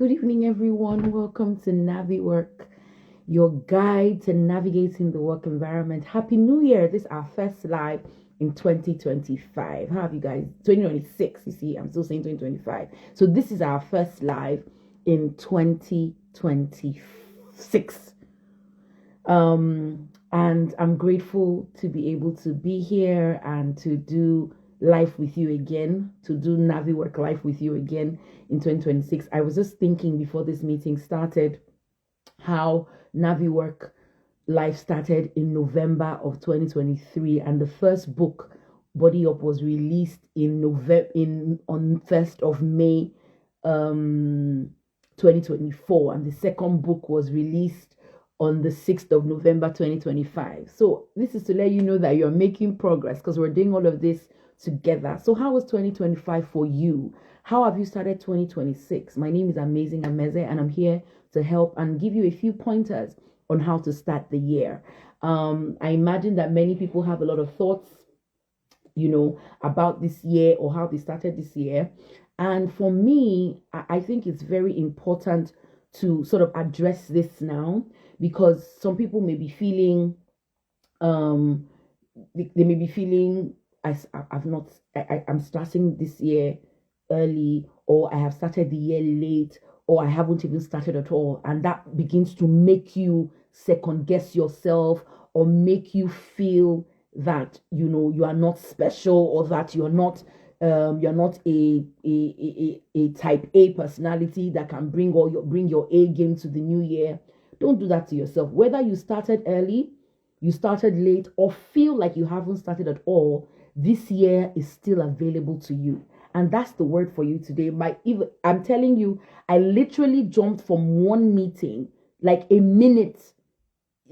Good evening, everyone. Welcome to NaviWork, your guide to navigating the work environment. Happy New Year. This is our first live in 2025. How have you guys? 2026. You see, I'm still saying 2025. So this is our first live in 2026. And I'm grateful to be able to be here and to do life with you again, to do NaviWork life with you again in 2026. I was just thinking before this meeting started how NaviWork life started in November of 2023, and the first book, Body Up, was released on 1st of May 2024, and the second book was released on the 6th of November 2025. So this is to let you know that you're making progress because we're doing all of this together. So how was 2025 for you? How have you started 2026? My name is Ameze, and I'm here to help and give you a few pointers on how to start the year. I imagine that many people have a lot of thoughts, about this year or how they started this year. And for me, I think it's very important to sort of address this now, because some people may be feeling, they may be feeling, I'm starting this year early, or I have started the year late, or I haven't even started at all. And that begins to make you second guess yourself, or make you feel that, you are not special, or that you're not a type A personality that can bring your A game to the new year. Don't do that to yourself. Whether you started early, you started late, or feel like you haven't started at all, this year is still available to you. And that's the word for you today. I'm telling you, I literally jumped from one meeting, like a minute.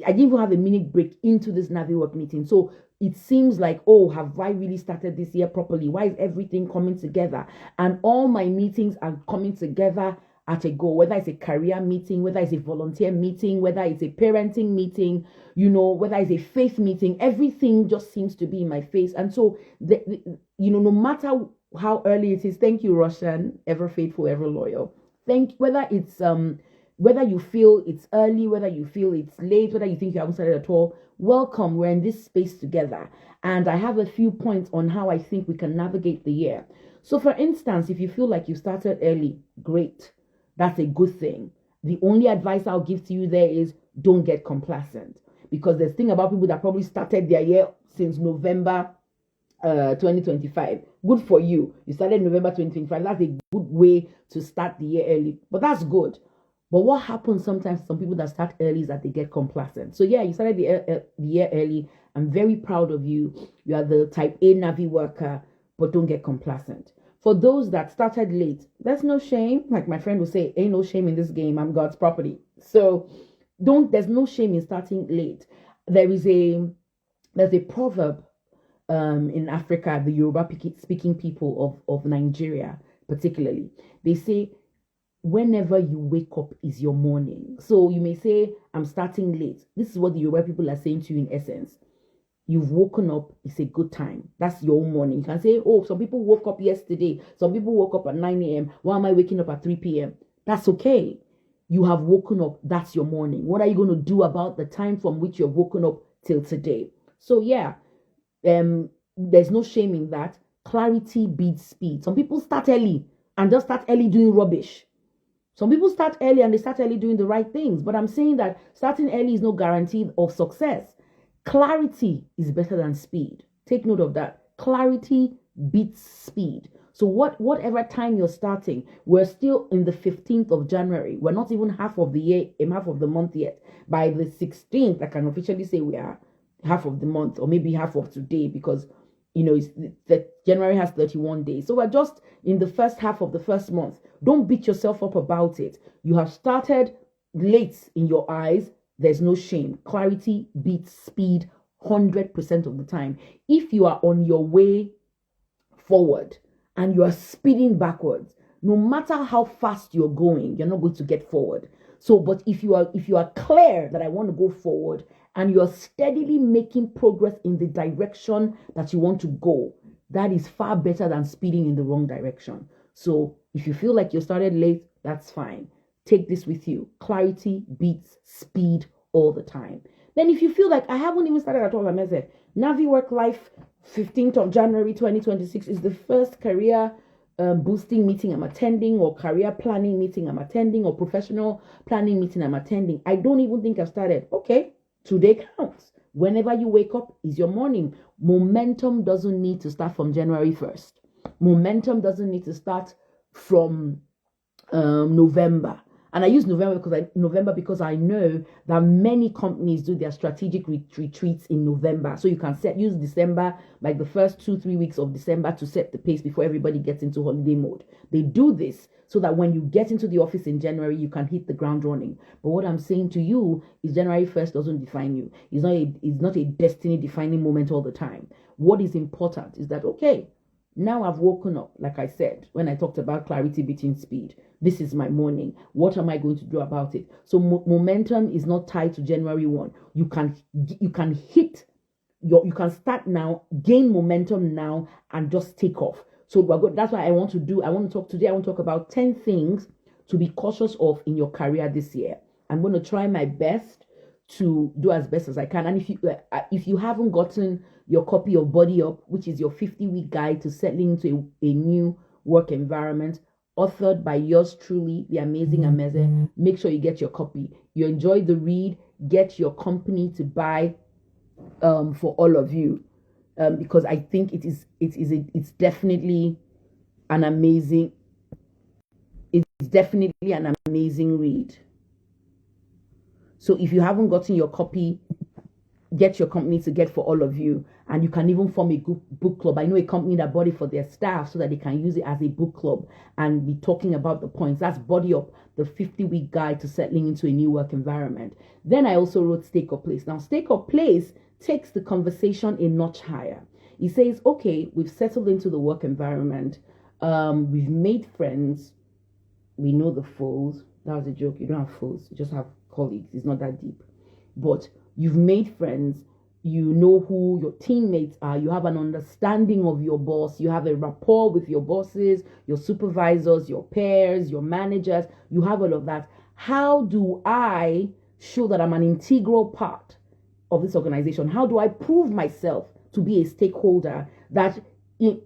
I didn't even have a minute break into this NaviWork meeting. So it seems like, oh, have I really started this year properly? Why is everything coming together? And all my meetings are coming together at a go, whether it's a career meeting, whether it's a volunteer meeting, whether it's a parenting meeting, whether it's a faith meeting, everything just seems to be in my face. And so, no matter how early it is, thank you, Russian, ever faithful, ever loyal. Whether you feel it's early, whether you feel it's late, whether you think you haven't started at all, welcome. We're in this space together. And I have a few points on how I think we can navigate the year. So for instance, if you feel like you started early, great. That's a good thing. The only advice I'll give to you there is don't get complacent, because there's thing about people that probably started their year since November 2025. Good for you. You started November 2025. That's a good way to start the year early, but that's good. But what happens sometimes to some people that start early is that they get complacent. So yeah, you started the year early. I'm very proud of you. You are the type A Navi worker, but don't get complacent. For those that started late, there's no shame. Like my friend would say, ain't no shame in this game. I'm God's property. So there's no shame in starting late. There's a proverb in Africa, the Yoruba speaking people of Nigeria particularly. They say, whenever you wake up is your morning. So you may say, I'm starting late. This is what the Yoruba people are saying to you in essence. You've woken up, it's a good time. That's your morning. You can say, oh, some people woke up yesterday. Some people woke up at 9 a.m. Why am I waking up at 3 p.m.? That's okay. You have woken up. That's your morning. What are you going to do about the time from which you've woken up till today? So yeah, there's no shame in that. Clarity beats speed. Some people start early and just start early doing rubbish. Some people start early and they start early doing the right things. But I'm saying that starting early is no guarantee of success. Clarity is better than speed. Take note of that. Clarity beats speed. So whatever time you're starting, we're still in the 15th of January. We're not even half of the year, half of the month yet. By the 16th, I can officially say we are half of the month, or maybe half of today, because January has 31 days. So we're just in the first half of the first month. Don't beat yourself up about it. You have started late in your eyes. There's no shame. Clarity beats speed 100% of the time. If you are on your way forward and you are speeding backwards, no matter how fast you're going, you're not going to get forward. So, but if you are clear that I want to go forward, and you're steadily making progress in the direction that you want to go, that is far better than speeding in the wrong direction. So if you feel like you started late, that's fine. take this with you. Clarity beats speed all the time. Then if you feel like I haven't even started at all, Ameze, NaviWork Life 15th of January 2026 is the first career boosting meeting I'm attending, or career planning meeting I'm attending, or professional planning meeting I'm attending. I don't even think I've started. Okay, today counts. Whenever you wake up is your morning. Momentum doesn't need to start from January 1st. Momentum doesn't need to start from November. And I use November because I know that many companies do their strategic retreats in November. So you can use December, like the first 2-3 weeks of December, to set the pace before everybody gets into holiday mode. They do this so that when you get into the office in January, you can hit the ground running. But what I'm saying to you is January 1st doesn't define you. It's not a destiny defining moment all the time. What is important is that, okay, now I've woken up, like I said, when I talked about clarity beating speed. This is my morning. What am I going to do about it? So momentum is not tied to January 1. You can start now, gain momentum now, and just take off. So that's why I want to talk about 10 things to be cautious of in your career this year. I'm going to try my best to do as best as I can. And if you haven't gotten your copy of Body Up, which is your 50-week guide to settling into a new work environment, authored by yours truly, the amazing Ameze, make sure you get your copy. You enjoy the read, get your company to buy for all of you, because I think it's definitely an amazing read. So if you haven't gotten your copy, get your company to get for all of you. And you can even form a book club. I know a company that bought it for their staff so that they can use it as a book club and be talking about the points. That's Body Up, the 50-week guide to settling into a new work environment. Then I also wrote Stake or Place. Now, Stake or Place takes the conversation a notch higher. It says, okay, we've settled into the work environment. We've made friends. We know the foes. That was a joke. You don't have foes. You just have colleagues. It's not that deep. But you've made friends. You know who your teammates are. You have an understanding of your boss. You have a rapport with your bosses, your supervisors, your peers, your managers. You have all of that. How do I show that I'm an integral part of this organization? How do I prove myself to be a stakeholder that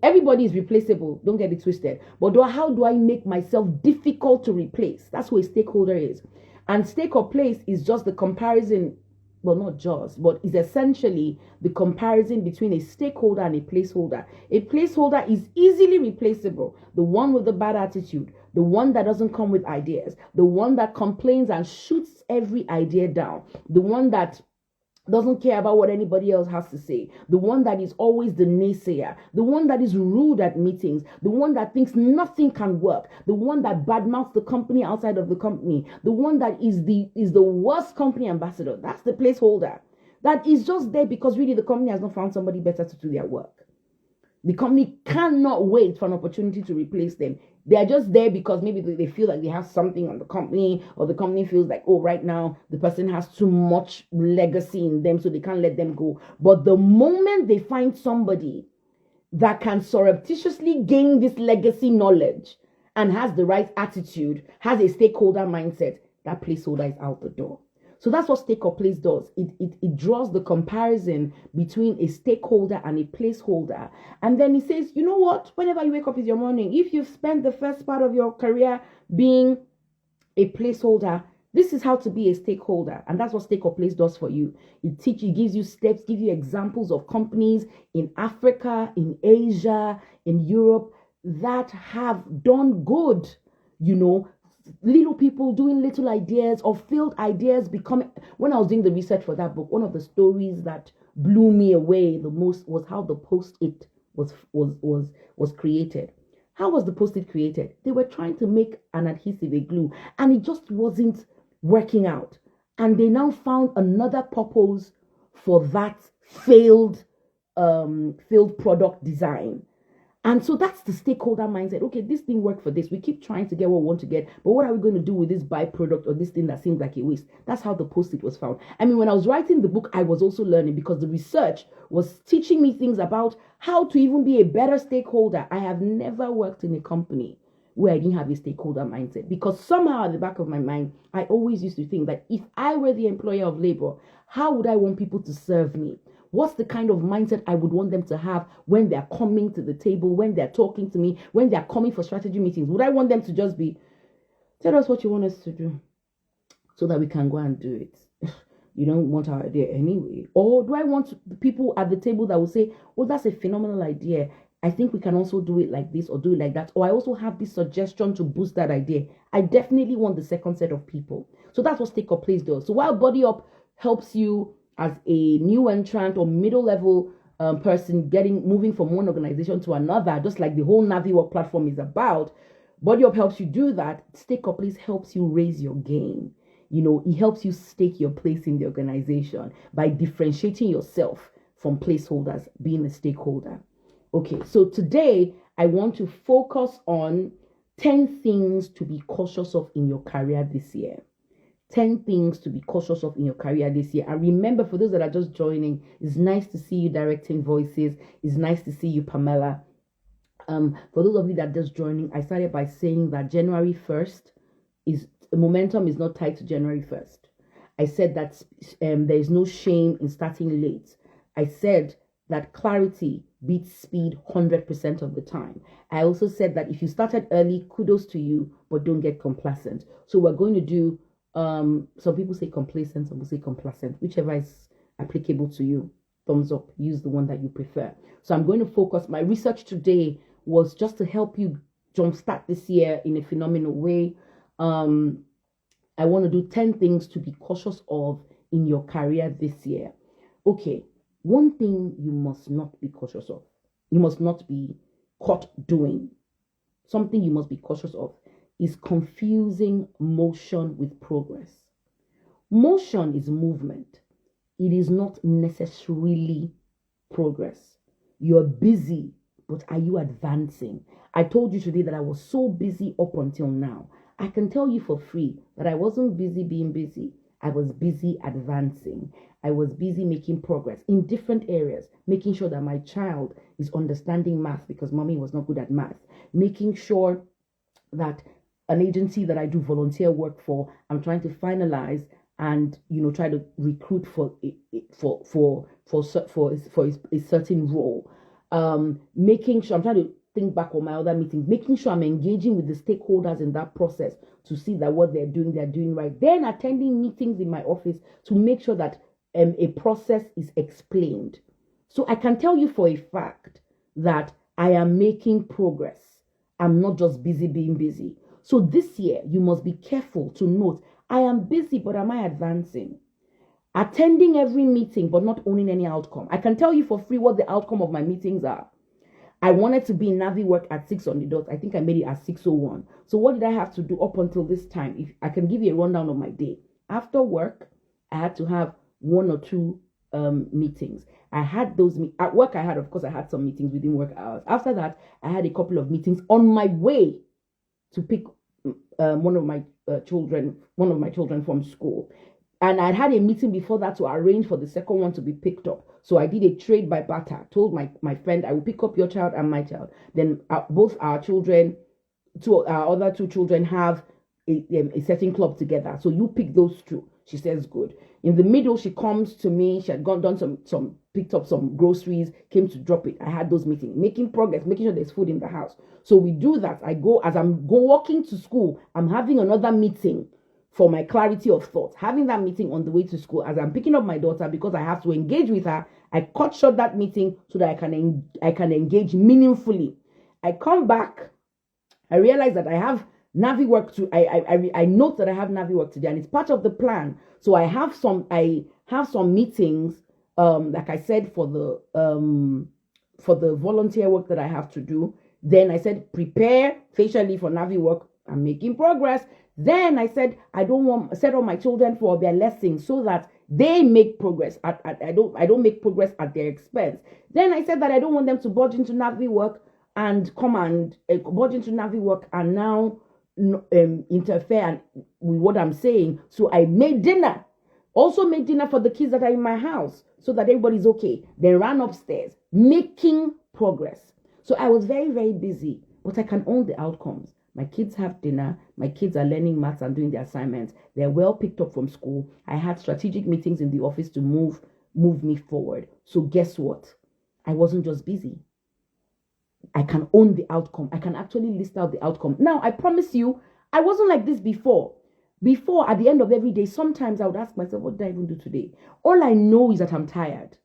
everybody is replaceable? Don't get it twisted. But how do I make myself difficult to replace? That's what a stakeholder is. And Stake or Place is just the comparison. Well, not just, but is essentially the comparison between a stakeholder and a placeholder. A placeholder is easily replaceable. The one with the bad attitude, the one that doesn't come with ideas, the one that complains and shoots every idea down, the one that doesn't care about what anybody else has to say, the one that is always the naysayer, the one that is rude at meetings, the one that thinks nothing can work, the one that badmouths the company outside of the company, the one that is the worst company ambassador. That's the placeholder. That is just there because really the company has not found somebody better to do their work. The company cannot wait for an opportunity to replace them. They are just there because maybe they feel like they have something on the company, or the company feels like, oh, right now the person has too much legacy in them, so they can't let them go. But the moment they find somebody that can surreptitiously gain this legacy knowledge and has the right attitude, has a stakeholder mindset, that placeholder is out the door. So that's what Stake or Place does. It draws the comparison between a stakeholder and a placeholder. And then it says, you know what? Whenever you wake up is your morning. If you've spent the first part of your career being a placeholder, this is how to be a stakeholder. And that's what Stake or Place does for you. It gives you steps, gives you examples of companies in Africa, in Asia, in Europe that have done good, little people doing little ideas or failed ideas becoming. When I was doing the research for that book, one of the stories that blew me away the most was how the Post-it was created. How was the Post-it created? They were trying to make an adhesive, a glue, and it just wasn't working out. And they now found another purpose for that failed product design. And so that's the stakeholder mindset. Okay, this thing worked for this. We keep trying to get what we want to get, but what are we going to do with this byproduct or this thing that seems like a waste? That's how the Post-it was found. I mean, when I was writing the book, I was also learning because the research was teaching me things about how to even be a better stakeholder. I have never worked in a company where I didn't have a stakeholder mindset. Because somehow at the back of my mind, I always used to think that if I were the employer of labor, how would I want people to serve me? What's the kind of mindset I would want them to have when they're coming to the table, when they're talking to me, when they're coming for strategy meetings? Would I want them to just be, tell us what you want us to do so that we can go and do it? You don't want our idea anyway. Or do I want the people at the table that will say, oh, that's a phenomenal idea. I think we can also do it like this or do it like that. Or I also have this suggestion to boost that idea. I definitely want the second set of people. So that's what Stake Up Place does. So while Body Up helps you as a new entrant or middle level person moving from one organization to another, just like the whole NaviWork platform is about, Body Up helps you do that. Stake Up Place helps you raise your game. You know, it helps you stake your place in the organization by differentiating yourself from placeholders, being a stakeholder. Okay, so today I want to focus on 10 things to be cautious of in your career this year. 10 things to be cautious of in your career this year. And remember, for those that are just joining, it's nice to see you directing voices. It's nice to see you, Pamela. For those of you that are just joining, I started by saying that January 1st is momentum is not tied to January 1st. I said that there is no shame in starting late. I said that clarity beats speed 100% of the time. I also said that if you started early, kudos to you, but don't get complacent. So we're going to do, some people say complacent, some people say complacent, whichever is applicable to you. Thumbs up, use the one that you prefer. So I'm going to focus, my research today was just to help you jumpstart this year in a phenomenal way. I want to do 10 things to be cautious of in your career this year. Okay, one thing you must not be cautious of. You must not be caught doing. Something you must be cautious of is confusing motion with progress. Motion is movement. It is not necessarily progress. You're busy, but are you advancing? I told you today that I was so busy up until now. I can tell you for free that I wasn't busy being busy. I was busy advancing. I was busy making progress in different areas, making sure that my child is understanding math because mommy was not good at math, making sure that an agency that I do volunteer work for, I'm trying to finalize and, you know, try to recruit for a certain role. Making sure I'm trying to think back on my other meetings, making sure I'm engaging with the stakeholders in that process to see that what they're doing right. Then attending meetings in my office to make sure that a process is explained. So I can tell you for a fact that I am making progress. I'm not just busy being busy. So this year, you must be careful to note, I am busy, but am I advancing? Attending every meeting, but not owning any outcome. I can tell you for free what the outcome of my meetings are. I wanted to be in NaviWork at 6 on the dot. I think I made it at 6:01. So what did I have to do up until this time? If I can give you a rundown of my day. After work, I had to have one or two meetings. I had those at work. Of course, I had some meetings within work hours. After that, I had a couple of meetings on my way to pick one of my children from school. And I had a meeting before that to arrange for the second one to be picked up. So I did a trade by barter. Told my friend, I will pick up your child and my child. Then both our other two children have a certain club together. So you pick those two. She says, good. In the middle, she comes to me. She had picked up some groceries, came to drop it. I had those meetings, making progress, making sure there's food in the house. So we do that. As I'm walking to school, I'm having another meeting for my clarity of thought. Having that meeting on the way to school, as I'm picking up my daughter because I have to engage with her, I cut short that meeting so that I can engage meaningfully. I come back, I realize that I have NaviWork to I note that I have NaviWork today, and it's part of the plan. So I have some meetings, like I said, for the volunteer work that I have to do. Then I said prepare facially for NaviWork. I'm making progress. Then I said I don't want set up my children for their lessons so that they make progress. I don't make progress at their expense. Then I said that I don't want them to budge into NaviWork and come and budge into NaviWork and now interfere with what I'm saying. So I made dinner. Also made dinner for the kids that are in my house so that everybody's okay. Then ran upstairs, making progress. So I was very, very busy, but I can own the outcomes. My kids have dinner. My kids are learning maths and doing their assignments. They're well picked up from school. I had strategic meetings in the office to move me forward. So guess what? I wasn't just busy. I can own the outcome. I can actually list out the outcome. Now, I promise you, I wasn't like this before. Before, at the end of every day, sometimes I would ask myself, what did I even do today? All I know is that I'm tired.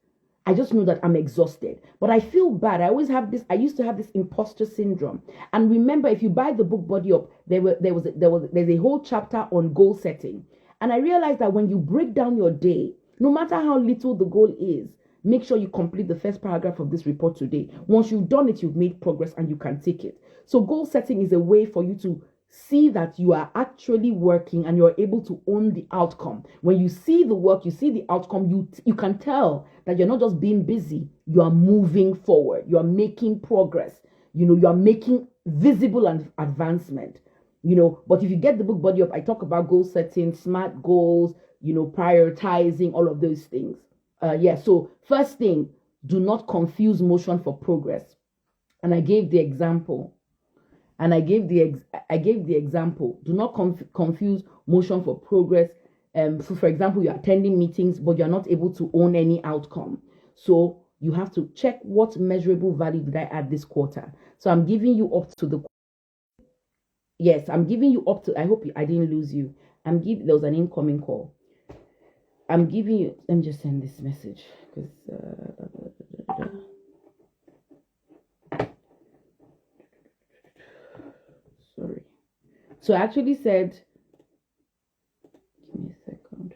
I just know that I'm exhausted. But I feel bad. I used to have this imposter syndrome. And remember, if you buy the book Body Up, there's a whole chapter on goal setting. And I realized that when you break down your day, no matter how little the goal is, make sure you complete the first paragraph of this report today. Once you've done it, you've made progress and you can take it. So goal setting is a way for you to see that you are actually working and you're able to own the outcome. When you see the work, you see the outcome, you can tell that you're not just being busy, you are moving forward, you are making progress, you are making visible and advancement, But if you get the book Body Up, I talk about goal setting, SMART goals, prioritizing, all of those things. So first thing, do not confuse motion for progress. And I gave the example. Do not confuse motion for progress. So for example, you're attending meetings, but you're not able to own any outcome. So you have to check what measurable value did I add this quarter. So I'm giving you up to I hope I didn't lose you. There was an incoming call. Let me just send this message because sorry. So I actually said, give me a second.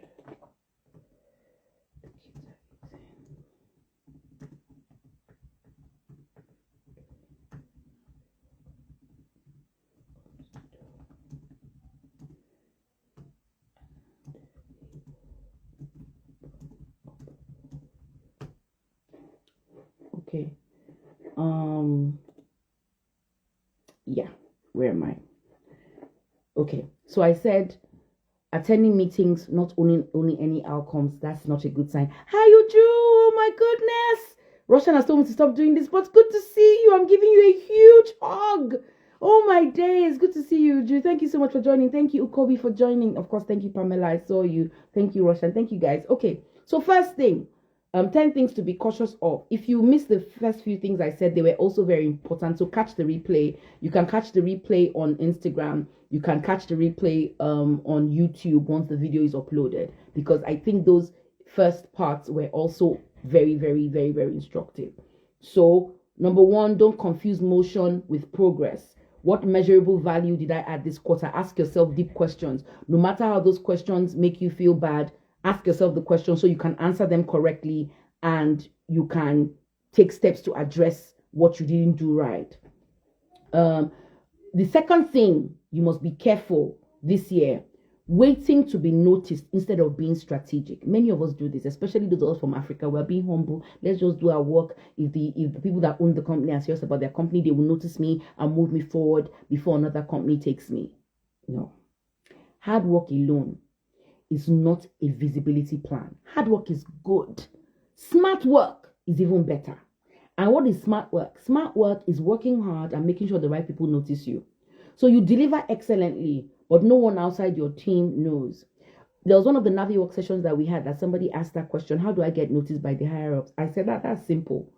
Okay. Yeah, where am I? Okay, so I said attending meetings, not owning any outcomes, that's not a good sign. Hi, Uju! Oh my goodness! Roshan has told me to stop doing this, but good to see you. I'm giving you a huge hug. Oh my days, good to see you, Uju. Thank you so much for joining. Thank you, Ukobi, for joining. Of course, thank you, Pamela. I saw you. Thank you, Roshan. Thank you, guys. Okay, so first thing, 10 things to be cautious of. If you missed the first few things I said, they were also very important. So catch the replay. You can catch the replay on Instagram. You can catch the replay on YouTube once the video is uploaded. Because I think those first parts were also very, very, very, very instructive. So number one, don't confuse motion with progress. What measurable value did I add this quarter? Ask yourself deep questions. No matter how those questions make you feel bad, ask yourself the question so you can answer them correctly and you can take steps to address what you didn't do right. The second thing, you must be careful this year, waiting to be noticed instead of being strategic. Many of us do this, especially those of us from Africa. We're being humble. Let's just do our work. If the people that own the company are serious about their company, they will notice me and move me forward before another company takes me. No. Hard work alone is not a visibility plan. Hard work is good. Smart work is even better. And what is smart work? Smart work is working hard and making sure the right people notice you. So you deliver excellently, but no one outside your team knows. There was one of the NaviWork sessions that we had that somebody asked that question, how do I get noticed by the higher ups? I said that's simple.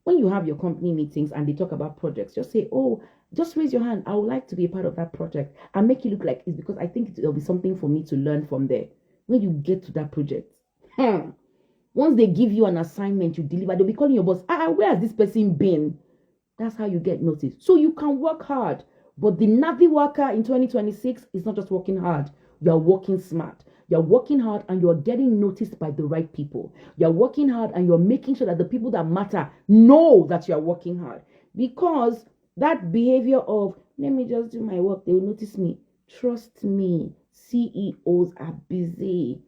When you have your company meetings and they talk about projects, just say, just raise your hand. I would like to be a part of that project and make it look like it's because I think there'll be something for me to learn from there. When you get to that project, once they give you an assignment, you deliver, they'll be calling your boss, where has this person been? That's how you get noticed. So you can work hard, but the NaviWorker in 2026 is not just working hard. You're working smart. You're working hard and you're getting noticed by the right people. You're working hard and you're making sure that the people that matter know that you're working hard. Because that behavior of, let me just do my work, they will notice me. Trust me, CEOs are busy.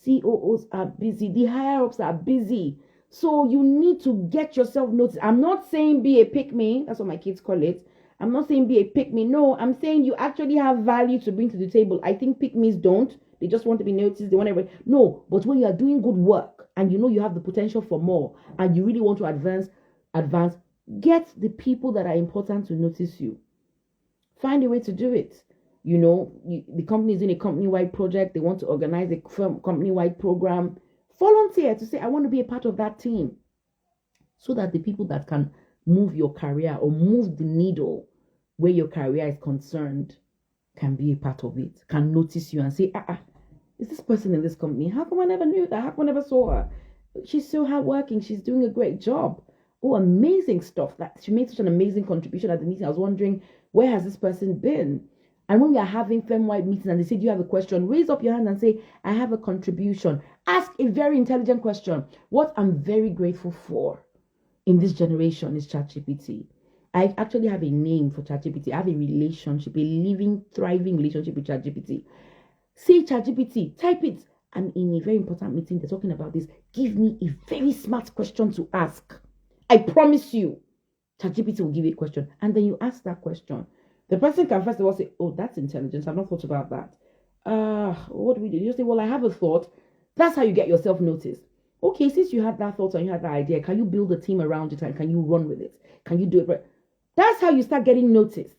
COOs are busy. The higher ups are busy. So you need to get yourself noticed. I'm not saying be a pick-me. That's what my kids call it. I'm not saying be a pick-me. No, I'm saying you actually have value to bring to the table. I think pick-me's don't. They just want to be noticed. They want everybody. No, but when you are doing good work and you know you have the potential for more and you really want to advance, get the people that are important to notice you. Find a way to do it. You know, the company is in a company-wide project. They want to organize a company-wide program. Volunteer to say, I want to be a part of that team. So that the people that can move your career or move the needle where your career is concerned can be a part of it, can notice you and say, is this person in this company? How come I never knew that? How come I never saw her? She's so hardworking. She's doing a great job. Oh, amazing stuff. That she made such an amazing contribution at the meeting. I was wondering, where has this person been? And when we are having firm-wide meetings and they say, do you have a question? Raise up your hand and say, I have a contribution. Ask a very intelligent question. What I'm very grateful for in this generation is ChatGPT. I actually have a name for ChatGPT. I have a relationship, a living, thriving relationship with ChatGPT. Say ChatGPT, type it. And in a very important meeting, they're talking about this. Give me a very smart question to ask. I promise you, ChatGPT will give you a question. And then you ask that question. The person can first of all say, oh, that's intelligence. I've not thought about that. What do we do? You say, well, I have a thought. That's how you get yourself noticed. Okay, since you had that thought and you had that idea, can you build a team around it and can you run with it? Can you do it? Right? That's how you start getting noticed.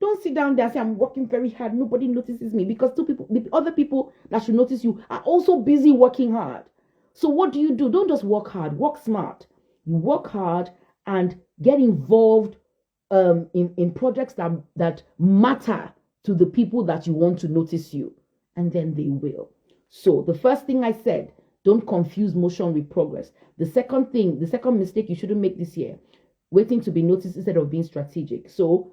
Don't sit down there and say, I'm working very hard. Nobody notices me, because the other people that should notice you are also busy working hard. So what do? Don't just work hard, work smart. You work hard and get involved in projects that matter to the people that you want to notice you. And then they will. So the first thing I said, don't confuse motion with progress. The second mistake you shouldn't make this year, waiting to be noticed instead of being strategic. So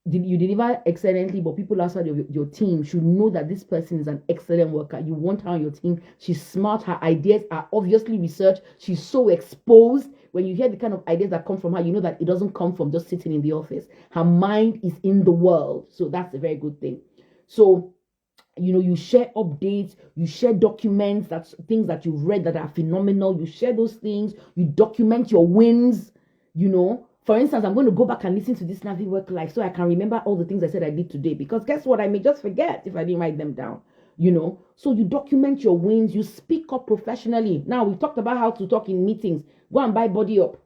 you deliver excellently, but people outside your team should know that this person is an excellent worker. You want her on your team. She's smart. Her ideas are obviously researched. She's so exposed. When you hear the kind of ideas that come from her, you know that it doesn't come from just sitting in the office. Her mind is in the world. So that's a very good thing. So, you share updates, you share documents, that's things that you've read that are phenomenal. You share those things, you document your wins. For instance, I'm going to go back and listen to this NaviWork live so I can remember all the things I said I did today, because guess what? I may just forget if I didn't write them down. So you document your wins, you speak up professionally. Now, we've talked about how to talk in meetings. Go and buy Body Up.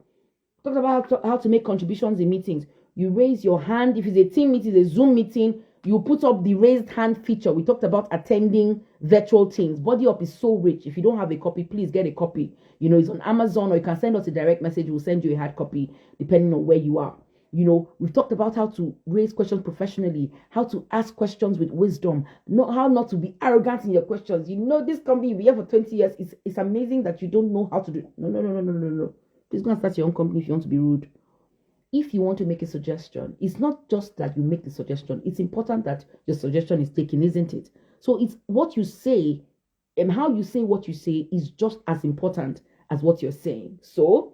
Talked about how to make contributions in meetings. You raise your hand. If it's a team meeting, a Zoom meeting, you put up the raised hand feature. We talked about attending virtual teams. Body Up is so rich. If you don't have a copy, please get a copy. It's on Amazon, or you can send us a direct message. We'll send you a hard copy depending on where you are. We've talked about how to raise questions professionally, how to ask questions with wisdom, how not to be arrogant in your questions. This company, you've been here for 20 years. It's amazing that you don't know how to do it. No. Please go and start your own company if you want to be rude. If you want to make a suggestion, it's not just that you make the suggestion. It's important that your suggestion is taken, isn't it? So it's what you say and how you say what you say is just as important as what you're saying. So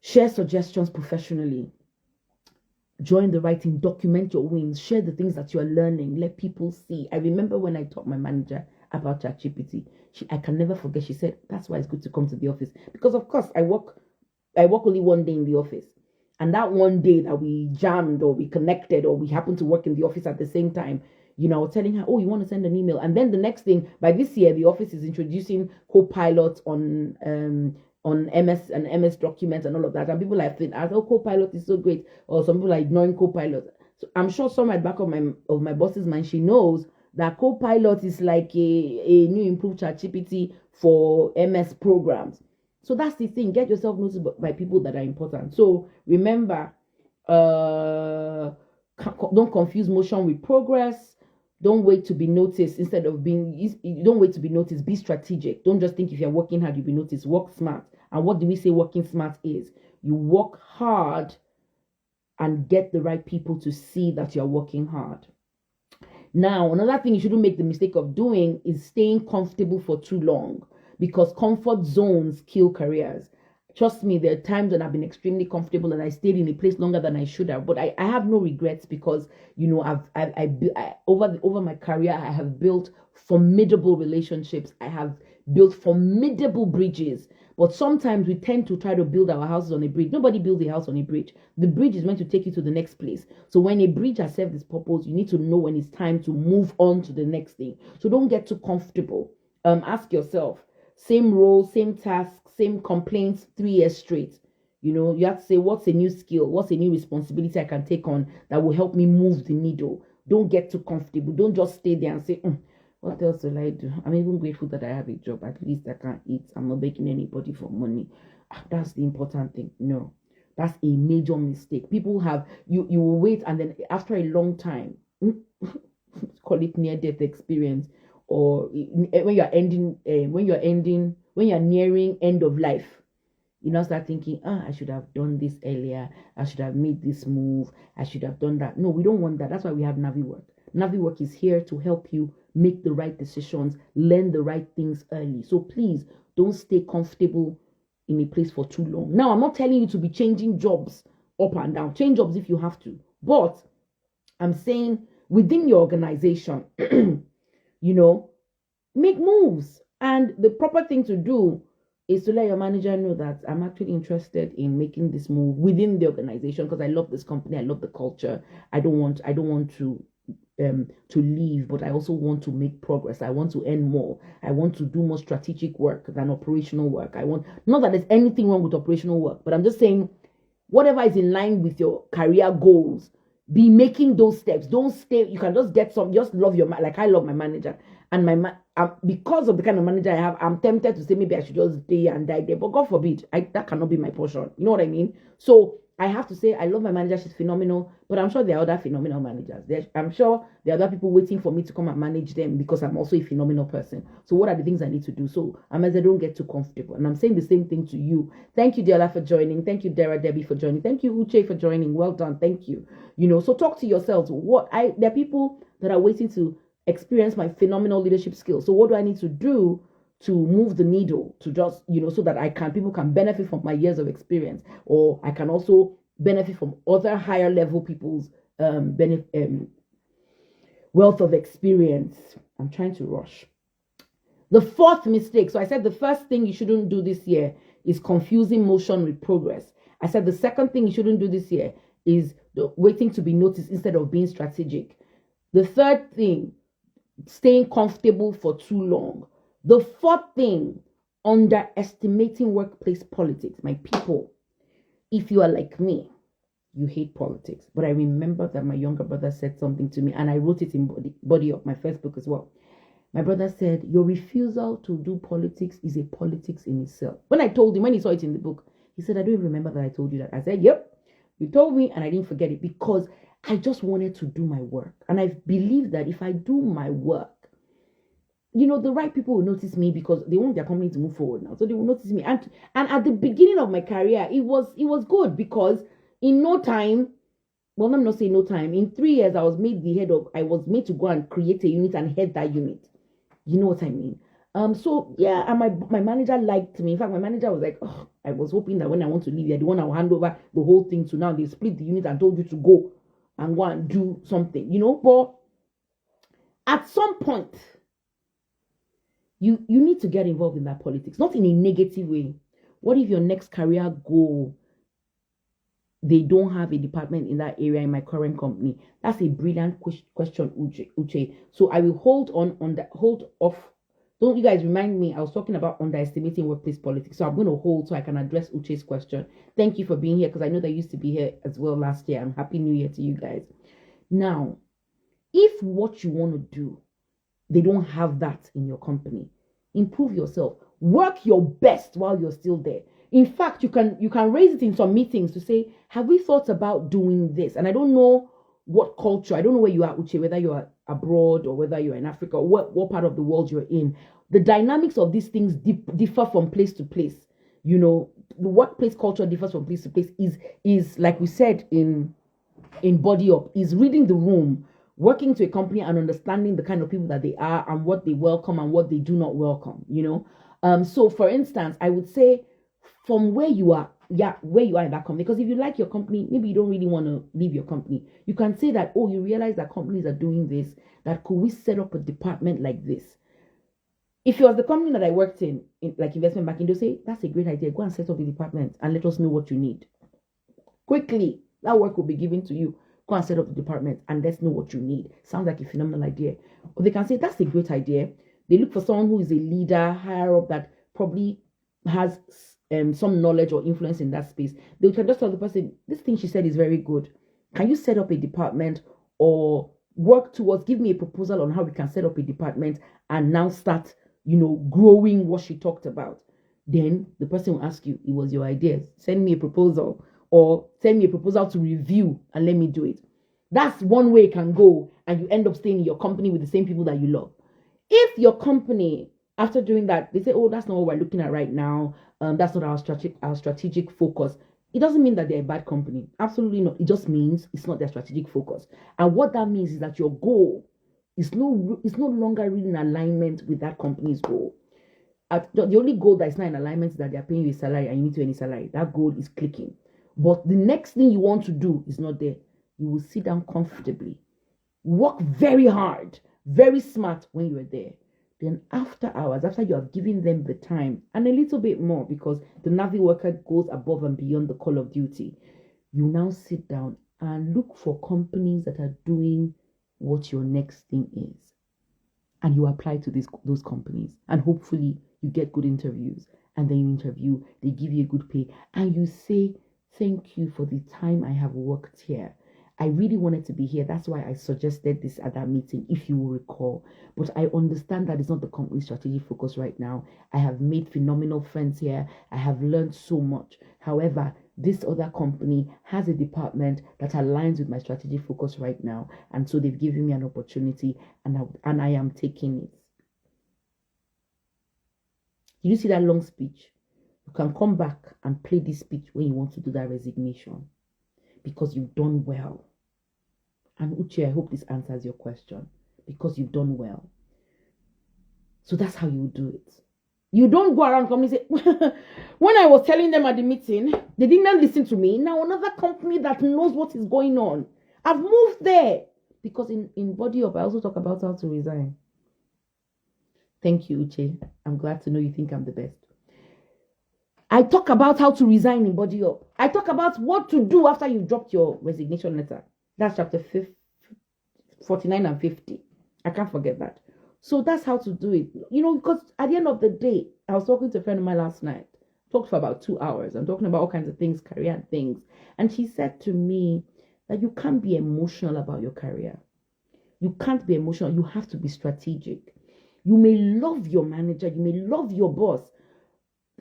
share suggestions professionally. Join the right team, document your wins, share the things that you are learning, let people see. I remember when I taught my manager about ChatGPT, I can never forget, she said, that's why it's good to come to the office. Because of course, I work only one day in the office. And that one day that we jammed or we connected or we happened to work in the office at the same time, I was telling her, oh, you want to send an email? And then the next thing, by this year, the office is introducing Copilot on MS and MS documents and all of that. And people are saying, oh, Copilot is so great. Or some people are ignoring Copilot. So I'm sure somewhere at the back of my boss's mind, she knows that Copilot is like a new improved ChatGPT for MS programs. So that's the thing. Get yourself noticed by people that are important. So remember, don't confuse motion with progress. Don't wait to be noticed don't wait to be noticed. Be strategic. Don't just think if you're working hard, you'll be noticed. Work smart. And what do we say working smart is? You work hard and get the right people to see that you're working hard. Now, another thing you shouldn't make the mistake of doing is staying comfortable for too long, because comfort zones kill careers. Trust me, there are times when I've been extremely comfortable and I stayed in a place longer than I should have. But I have no regrets, because over my career I have built formidable relationships. I have built formidable bridges. But sometimes we tend to try to build our houses on a bridge. Nobody builds a house on a bridge. The bridge is meant to take you to the next place. So when a bridge has served its purpose, you need to know when it's time to move on to the next thing. So don't get too comfortable. Ask yourself, same role, same task, same complaints 3 years straight. You have to say, what's a new skill? What's a new responsibility I can take on that will help me move the needle? Don't get too comfortable. Don't just stay there and say, what else will I do? I'm even grateful that I have a job. At least I can eat. I'm not begging anybody for money. That's the important thing. No, that's a major mistake. People have, you will wait, and then after a long time, call it near-death experience, or when you're nearing end of life, start thinking, I should have done this earlier. I should have made this move. I should have done that. No, we don't want that. That's why we have NaviWork. NaviWork is here to help you make the right decisions, learn the right things early. So please don't stay comfortable in a place for too long. Now, I'm not telling you to be changing jobs up and down. Change jobs if you have to. But I'm saying within your organization, make moves. And the proper thing to do is to let your manager know that I'm actually interested in making this move within the organization because I love this company, I love the culture. I don't want to leave, but I also want to make progress. I want to earn more. I want to do more strategic work than operational work. Not that there's anything wrong with operational work, but I'm just saying whatever is in line with your career goals, be making those steps. Don't stay. You can just get just love like I love my manager. And because of the kind of manager I have, I'm tempted to say maybe I should just stay and die there. But God forbid, that cannot be my portion. You know what I mean? So I have to say I love my manager. She's phenomenal. But I'm sure there are other phenomenal managers. I'm sure there are other people waiting for me to come and manage them because I'm also a phenomenal person. So what are the things I need to do? So Ameze, don't get too comfortable. And I'm saying the same thing to you. Thank you, Diola, for joining. Thank you, Dara Debbie, for joining. Thank you, Uche, for joining. Well done. Thank you. So talk to yourselves. There are people that are waiting to experience my phenomenal leadership skills. So what do I need to do to move the needle to just, so that people can benefit from my years of experience, or I can also benefit from other higher level people's wealth of experience. I'm trying to rush. The fourth mistake. So I said the first thing you shouldn't do this year is confusing motion with progress. I said the second thing you shouldn't do this year is waiting to be noticed instead of being strategic. The third thing, staying comfortable for too long. The fourth thing, underestimating workplace politics. My people, if you are like me, you hate politics. But I remember that my younger brother said something to me, and I wrote it in body of my first book as well. My brother said, your refusal to do politics is a politics in itself. When he saw it in the book, he said, I don't even remember that I told you that. I said, yep, you told me, and I didn't forget it because I just wanted to do my work. And I believe that if I do my work, the right people will notice me because they want their company to move forward now. So they will notice me. And at the beginning of my career, it was good because in no time, well, let me not say no time, in 3 years, I was made to go and create a unit and head that unit. You know what I mean? So yeah, and my manager liked me. In fact, my manager was like, oh, I was hoping that when I want to leave, you're the one I will hand over the whole thing to. Now they split the unit and told you to go and go and do something, but at some point, you need to get involved in that politics, not in a negative way. What if your next career goal, they don't have a department in that area in my current company? That's a brilliant question, Uche. So I will hold off. Don't you guys remind me, I was talking about underestimating workplace politics. So I'm going to hold so I can address Uche's question. Thank you for being here because I know they used to be here as well last year. And Happy New Year to you guys. Now, if what you want to do, they don't have that in your company, improve yourself. Work your best while you're still there. In fact, you can raise it in some meetings to say, have we thought about doing this? And I don't know what culture, I don't know where you are, Uche, whether you are abroad or whether you're in Africa or what part of the world you're in. The dynamics of these things differ from place to place. The workplace culture differs from place to place. Is like we said in Body Up, is reading the room, working to a company and understanding the kind of people that they are and what they welcome and what they do not welcome. So for instance, I would say from where you are in that company, because if you like your company, maybe you don't really want to leave your company. You can say that, you realize that companies are doing this, that could we set up a department like this? If it was the company that I worked in like investment banking, they'll say, that's a great idea. Go and set up a department and let us know what you need. Quickly, that work will be given to you. Go and set up the department and let's know what you need. Sounds like a phenomenal idea. Or they can say, that's a great idea. They look for someone who is a leader, higher up, that probably has some knowledge or influence in that space, they can just tell the person, this thing she said is very good. Can you set up a department or work towards, give me a proposal on how we can set up a department and now start, growing what she talked about. Then the person will ask you, it was your idea. Send me a proposal or send me a proposal to review and let me do it. That's one way it can go, and you end up staying in your company with the same people that you love. If your company, after doing that, they say, oh, that's not what we're looking at right now. That's not our strategic focus. It doesn't mean that they're a bad company. Absolutely not. It just means it's not their strategic focus. And what that means is that your goal is no longer really in alignment with that company's goal. The only goal that is not in alignment is that they're paying you a salary and you need to earn a salary. That goal is clicking. But the next thing you want to do is not there. You will sit down comfortably, work very hard, very smart when you are there. Then after hours, after you have given them the time and a little bit more, because the NaviWorker goes above and beyond the call of duty, you now sit down and look for companies that are doing what your next thing is. And you apply to those companies. And hopefully you get good interviews. And then you interview, they give you a good pay. And you say, thank you for the time I have worked here. I really wanted to be here. That's why I suggested this at that meeting, if you will recall. But I understand that it's not the company's strategic focus right now. I have made phenomenal friends here. I have learned so much. However, this other company has a department that aligns with my strategic focus right now. And so they've given me an opportunity, and I am taking it. You see that long speech? You can come back and play this speech when you want to do that resignation, because you've done well. And Uche, I hope this answers your question, because you've done well. So that's how you do it. You don't go around company and say, when I was telling them at the meeting, they didn't listen to me. Now another company that knows what is going on, I've moved there. Because in Body Up, I also talk about how to resign. Thank you, Uche. I'm glad to know you think I'm the best. I talk about how to resign in Body Up. I talk about what to do after you've dropped your resignation letter. That's chapter 49 and 50. I can't forget that. So that's how to do it. Because at the end of the day, I was talking to a friend of mine last night. Talked for about 2 hours. I'm talking about all kinds of things, career and things. And she said to me that you can't be emotional about your career. You can't be emotional. You have to be strategic. You may love your manager. You may love your boss.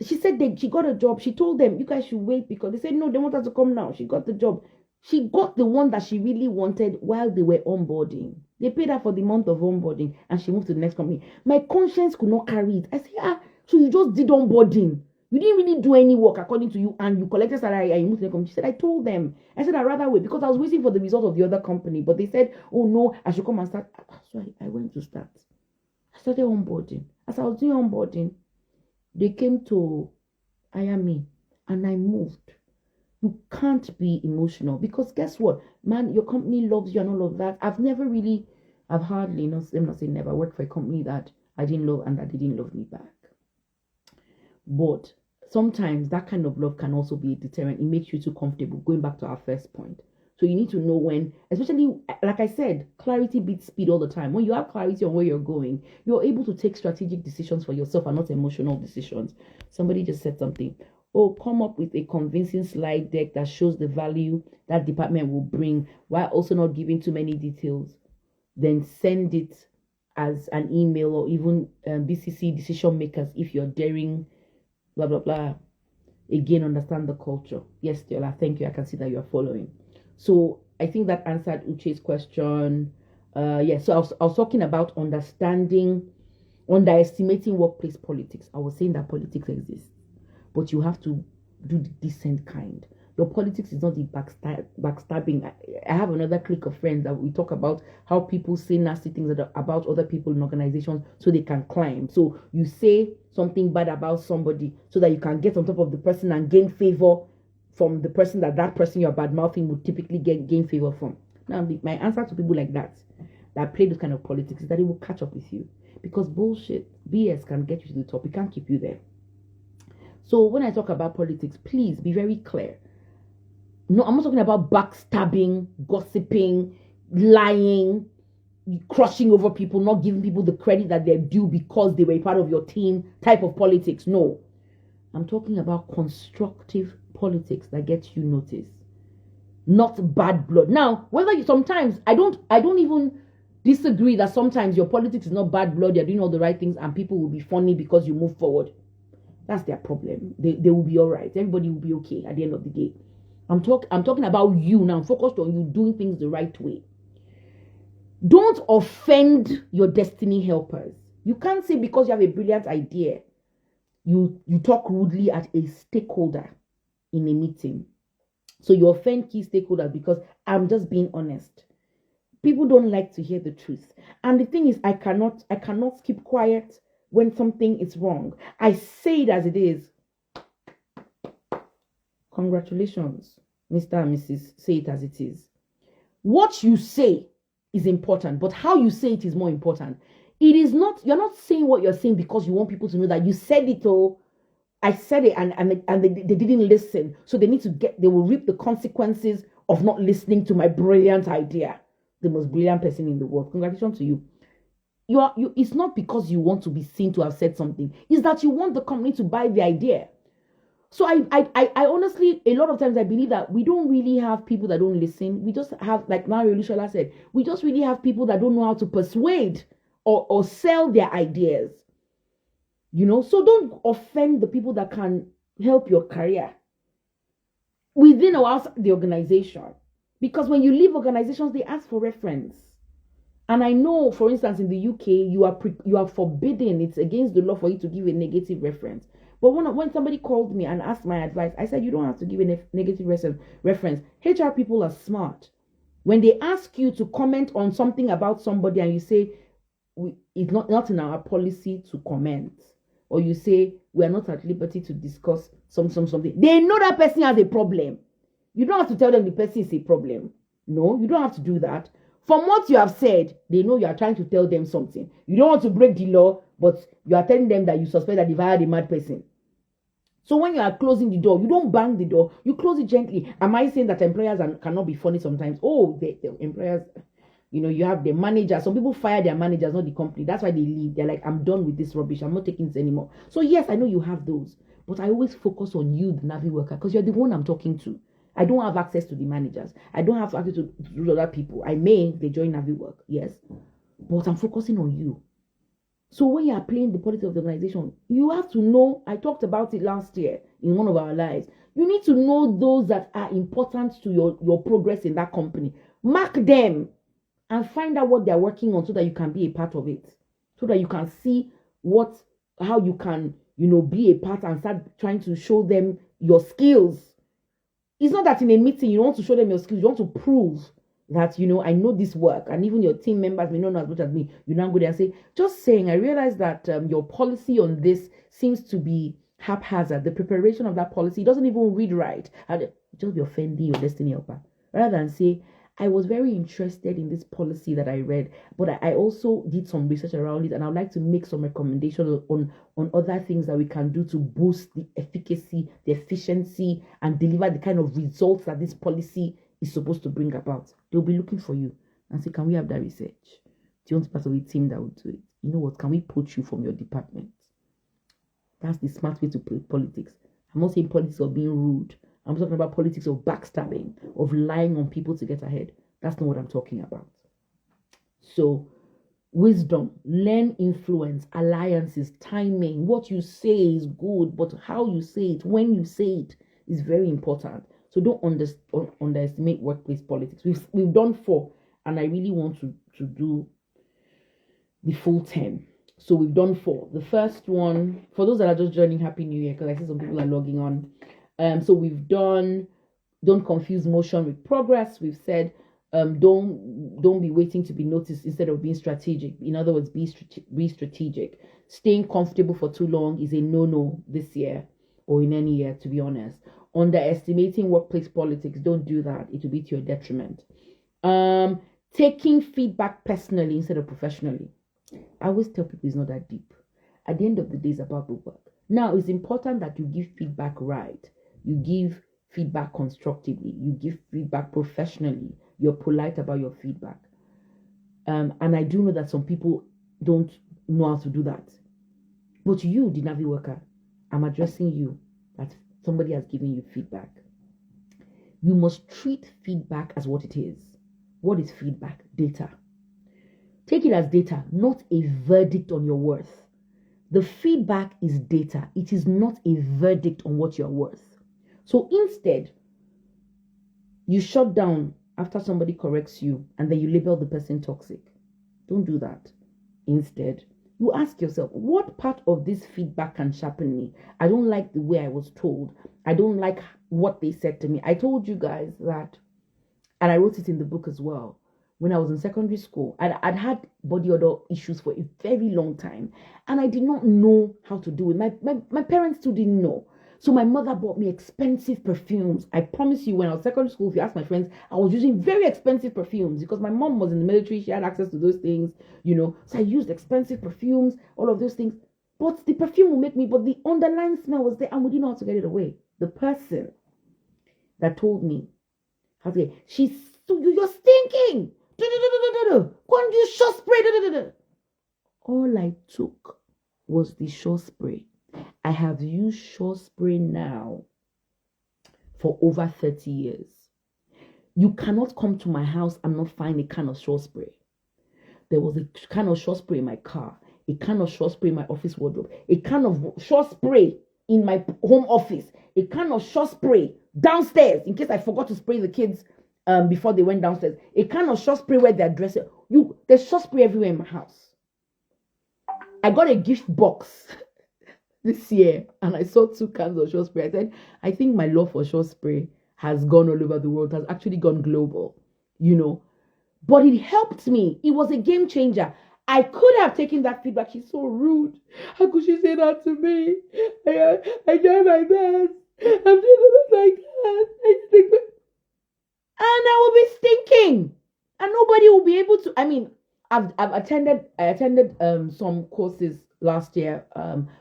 She said that she got a job. She told them, you guys should wait, because they said, no, they want her to come now. She got the job. She got the one that she really wanted while they were onboarding. They paid her for the month of onboarding, and she moved to the next company. My conscience could not carry it. I said, so you just did onboarding. You didn't really do any work according to you, and you collected salary and you moved to the company. She said, I told them. I said, I'd rather wait, because I was waiting for the result of the other company. But they said, oh no, I should come and start. So I went to start. I started onboarding. As I was doing onboarding, they came to hire me, and I moved. You can't be emotional, because guess what, man, your company loves you and all of that. I've hardly, let me not say never, worked for a company that I didn't love and that they didn't love me back. But sometimes that kind of love can also be a deterrent. It makes you too comfortable, going back to our first point. So you need to know when, especially, like I said, clarity beats speed all the time. When you have clarity on where you're going, you're able to take strategic decisions for yourself and not emotional decisions. Somebody just said something. Oh, come up with a convincing slide deck that shows the value that department will bring, while also not giving too many details. Then send it as an email, or even BCC decision makers if you're daring, blah, blah, blah. Again, understand the culture. Yes, Stella, thank you. I can see that you're following. So I think that answered Uche's question. So I was talking about underestimating workplace politics. I was saying that politics exists, but you have to do the decent kind. Your politics is not the backstabbing. I have another clique of friends that we talk about how people say nasty things about other people in organizations so they can climb. So you say something bad about somebody so that you can get on top of the person and gain favor from the person that person you're bad mouthing would typically gain favor from. Now, my answer to people like that play this kind of politics is that it will catch up with you, because bullshit, BS can get you to the top. It can't keep you there. So when I talk about politics, please be very clear. No, I'm not talking about backstabbing, gossiping, lying, crushing over people, not giving people the credit that they're due because they were a part of your team type of politics. No. I'm talking about constructive politics that gets you noticed, not bad blood. Now, whether you sometimes I don't even disagree that sometimes your politics is not bad blood, you're doing all the right things, and people will be funny because you move forward. That's their problem. They will be all right. Everybody will be okay at the end of the day. I'm talking about you now. I'm focused on you doing things the right way. Don't offend your destiny helpers. You can't say because you have a brilliant idea, you talk rudely at a stakeholder in a meeting. So you offend key stakeholders because I'm just being honest. People don't like to hear the truth. And the thing is, I cannot keep quiet when something is wrong. I say it as it is. Congratulations, Mr. and Mrs. Say it as it is. What you say is important, but how you say it is more important. It is not, you're not saying what you're saying because you want people to know that you said it. Oh, I said it and they didn't listen. So they will reap the consequences of not listening to my brilliant idea. The most brilliant person in the world. Congratulations to you. It's not because you want to be seen to have said something. It's that you want the company to buy the idea. So I honestly, a lot of times I believe that we don't really have people that don't listen. We just have, like Mario Lushola said, we just really have people that don't know how to persuade or sell their ideas. So don't offend the people that can help your career within or outside the organization. Because when you leave organizations, they ask for reference. And I know, for instance, in the UK, you are forbidden. It's against the law for you to give a negative reference. But when somebody called me and asked my advice, I said, you don't have to give a negative reference. HR people are smart. When they ask you to comment on something about somebody and you say, it's not in our policy to comment, or you say, we are not at liberty to discuss something, they know that person has a problem. You don't have to tell them the person is a problem. No, you don't have to do that. From what you have said, they know you are trying to tell them something. You don't want to break the law, but you are telling them that you suspect that they've hired a mad person. So when you are closing the door, you don't bang the door, you close it gently. Am I saying that employers cannot be funny sometimes? Oh, the employers, you have the manager. Some people fire their managers, not the company. That's why they leave. They're like, I'm done with this rubbish. I'm not taking this anymore. So yes, I know you have those, but I always focus on you, the NaviWorker, because you're the one I'm talking to. I don't have access to the managers. I don't have access to other people. I may, they join NaviWork, yes, but I'm focusing on you. So when you are playing the politics of the organization, you have to know, I talked about it last year in one of our lives, you need to know those that are important to your progress in that company. Mark them and find out what they're working on so that you can be a part of it. So that you can see how you can, be a part and start trying to show them your skills. It's not that in a meeting you want to show them your skills, you want to prove that, I know this work, and even your team members may not know as much as me. You now go there and say, just saying, I realize that your policy on this seems to be haphazard. The preparation of that policy doesn't even read right. And just be offending your destiny helper. Rather than say, I was very interested in this policy that I read, but I also did some research around it, and I'd like to make some recommendations on other things that we can do to boost the efficacy, the efficiency, and deliver the kind of results that this policy is supposed to bring about. They'll be looking for you and say, can we have that research? Do you want to be part of a team that will do it? You know what? Can we poach you from your department? That's the smart way to play politics. I'm not saying politics of being rude. I'm talking about politics of backstabbing, of lying on people to get ahead. That's not what I'm talking about. So, wisdom, learn influence, alliances, timing. What you say is good, but how you say it, when you say it, is very important. So don't underestimate workplace politics. We've done 4, and I really want to do the full 10. So we've done 4. The first one, for those that are just joining, Happy New Year, because I see some people are logging on. So we've done, don't confuse motion with progress. We've said, don't be waiting to be noticed instead of being strategic. In other words, be strategic. Staying comfortable for too long is a no-no this year or in any year, to be honest. Underestimating workplace politics, don't do that. It will be to your detriment. Taking feedback personally instead of professionally. I always tell people it's not that deep. At the end of the day, it's about the work. Now, it's important that you give feedback right. You give feedback constructively. You give feedback professionally. You're polite about your feedback. And I do know that some people don't know how to do that. But you, the NaviWorker, I'm addressing you. that somebody has given you feedback. You must treat feedback as what it is. What is feedback? Data. Take it as data, not a verdict on your worth. The feedback is data. It is not a verdict on what you're worth. So instead, you shut down after somebody corrects you and then you label the person toxic. Don't do that. Instead, you ask yourself, what part of this feedback can sharpen me? I don't like the way I was told. I don't like what they said to me. I told you guys that, and I wrote it in the book as well. When I was in secondary school, I'd had body odor issues for a very long time, and I did not know how to do it. My parents too didn't know. So my mother bought me expensive perfumes. I promise you, when I was secondary school, if you ask my friends, I was using very expensive perfumes because my mom was in the military. She had access to those things, So I used expensive perfumes, all of those things. But the perfume will make me, but the underlying smell was there, and we didn't know how to get it away. The person that told me, you're stinking. Go and use shore spray. All I took was the shore spray. I have used shore spray now for over 30 years. You cannot come to my house and not find a can of shore spray. There was a can of shore spray in my car, a can of shore spray in my office wardrobe, a can of shore spray in my home office, a can of shore spray downstairs in case I forgot to spray the kids before they went downstairs, a can of shore spray where they're dressing. There's shore spray everywhere in my house. I got a gift box this year and I saw 2 cans of shore spray. I said, I think my love for shore spray has gone all over the world, has actually gone global, But it helped me. It was a game changer. I could have taken that feedback. She's so rude. How could she say that to me? I tried my best. I'm just like that. And I will be stinking. And nobody will be able to. I mean, I attended some courses last year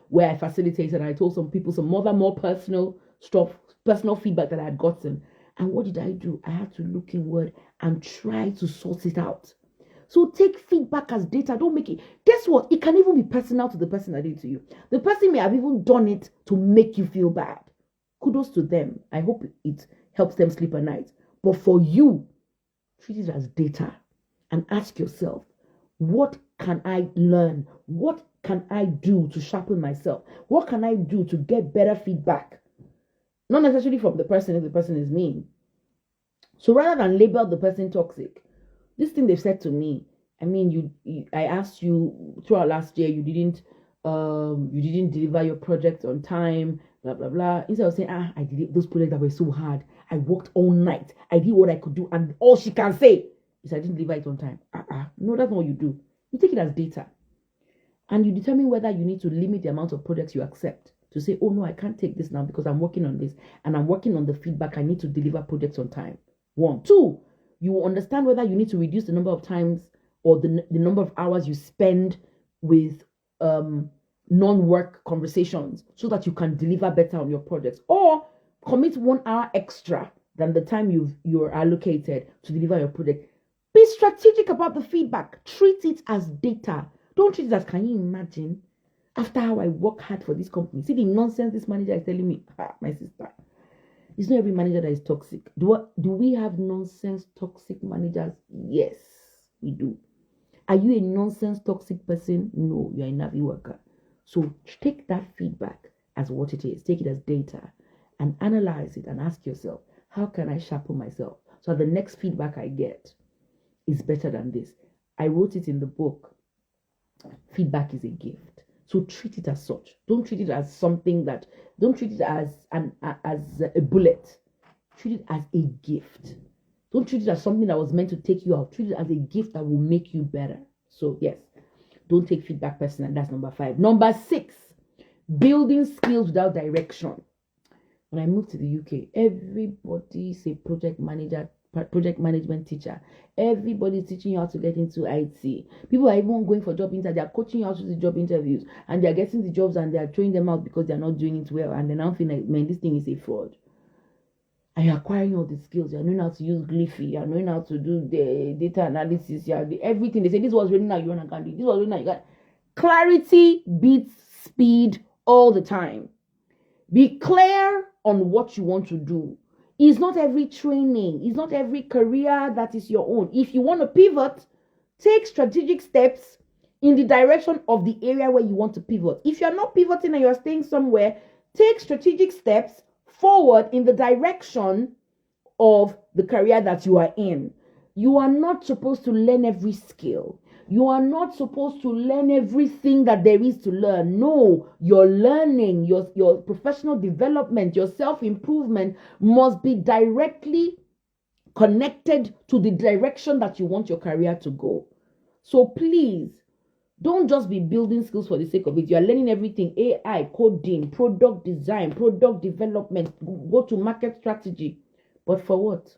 where I facilitated and I told some people some more personal stuff, personal feedback that I had gotten. And what did I do? I had to look inward and try to sort it out. So take feedback as data. Don't make it. Guess what? It can even be personal to the person that did it to you. The person may have even done it to make you feel bad. Kudos to them. I hope it helps them sleep at night. But for you, treat it as data and ask yourself, what can I learn? What can I do to sharpen myself? What can I do to get better feedback? Not necessarily from the person if the person is mean. So rather than label the person toxic, this thing they've said to me, I mean, I asked you throughout last year, you didn't deliver your project on time, blah, blah, blah. Instead of saying, I did those projects that were so hard. I worked all night. I did what I could do. And all she can say is I didn't deliver it on time. No, that's not what you do. You take it as data. And you determine whether you need to limit the amount of projects you accept. To say, oh no, I can't take this now because I'm working on this. And I'm working on the feedback. I need to deliver projects on time. 1. 2, you will understand whether you need to reduce the number of times or the number of hours you spend with non-work conversations so that you can deliver better on your projects, or commit 1 hour extra than the time you're allocated to deliver your project. Be strategic about the feedback. Treat it as data. Don't treat it as, can you imagine, after how I work hard for this company, see the nonsense this manager is telling me. My sister, it's not every manager that is toxic. Do we have nonsense toxic managers? Yes, we do. Are you a nonsense toxic person? No, you're a NaviWorker. So take that feedback as what it is. Take it as data and analyze it and ask yourself, how can I sharpen myself so the next feedback I get is better than this? I wrote it in the book. Feedback is a gift. So treat it as such. Don't treat it as something that, don't treat it as a bullet. Treat it as a gift. Don't treat it as something that was meant to take you out. Treat it as a gift that will make you better. So yes, don't take feedback personally. That's number 5. Number 6, building skills without direction. When I moved to the UK, everybody is a project manager, project management teacher. Everybody's teaching you how to get into IT. People are even going for job interviews. They are coaching you how to do job interviews, and they are getting the jobs and they are throwing them out because they are not doing it well. And then I'm feeling like, man, this thing is a fraud. And you're acquiring all the skills. You're knowing how to use Glyphy. You're knowing how to do the data analysis. Everything. They say this was written now, you want to do. This was written now, you got. Clarity beats speed all the time. Be clear on what you want to do. It's not every training, it's not every career that is your own. If you want to pivot, take strategic steps in the direction of the area where you want to pivot. If you're not pivoting and you're staying somewhere, take strategic steps forward in the direction of the career that you are in. You are not supposed to learn every skill. You are not supposed to learn everything that there is to learn. No, your learning, your professional development, your self-improvement must be directly connected to the direction that you want your career to go. So please, don't just be building skills for the sake of it. You are learning everything: AI, coding, product design, product development, go-to-market strategy. But for what?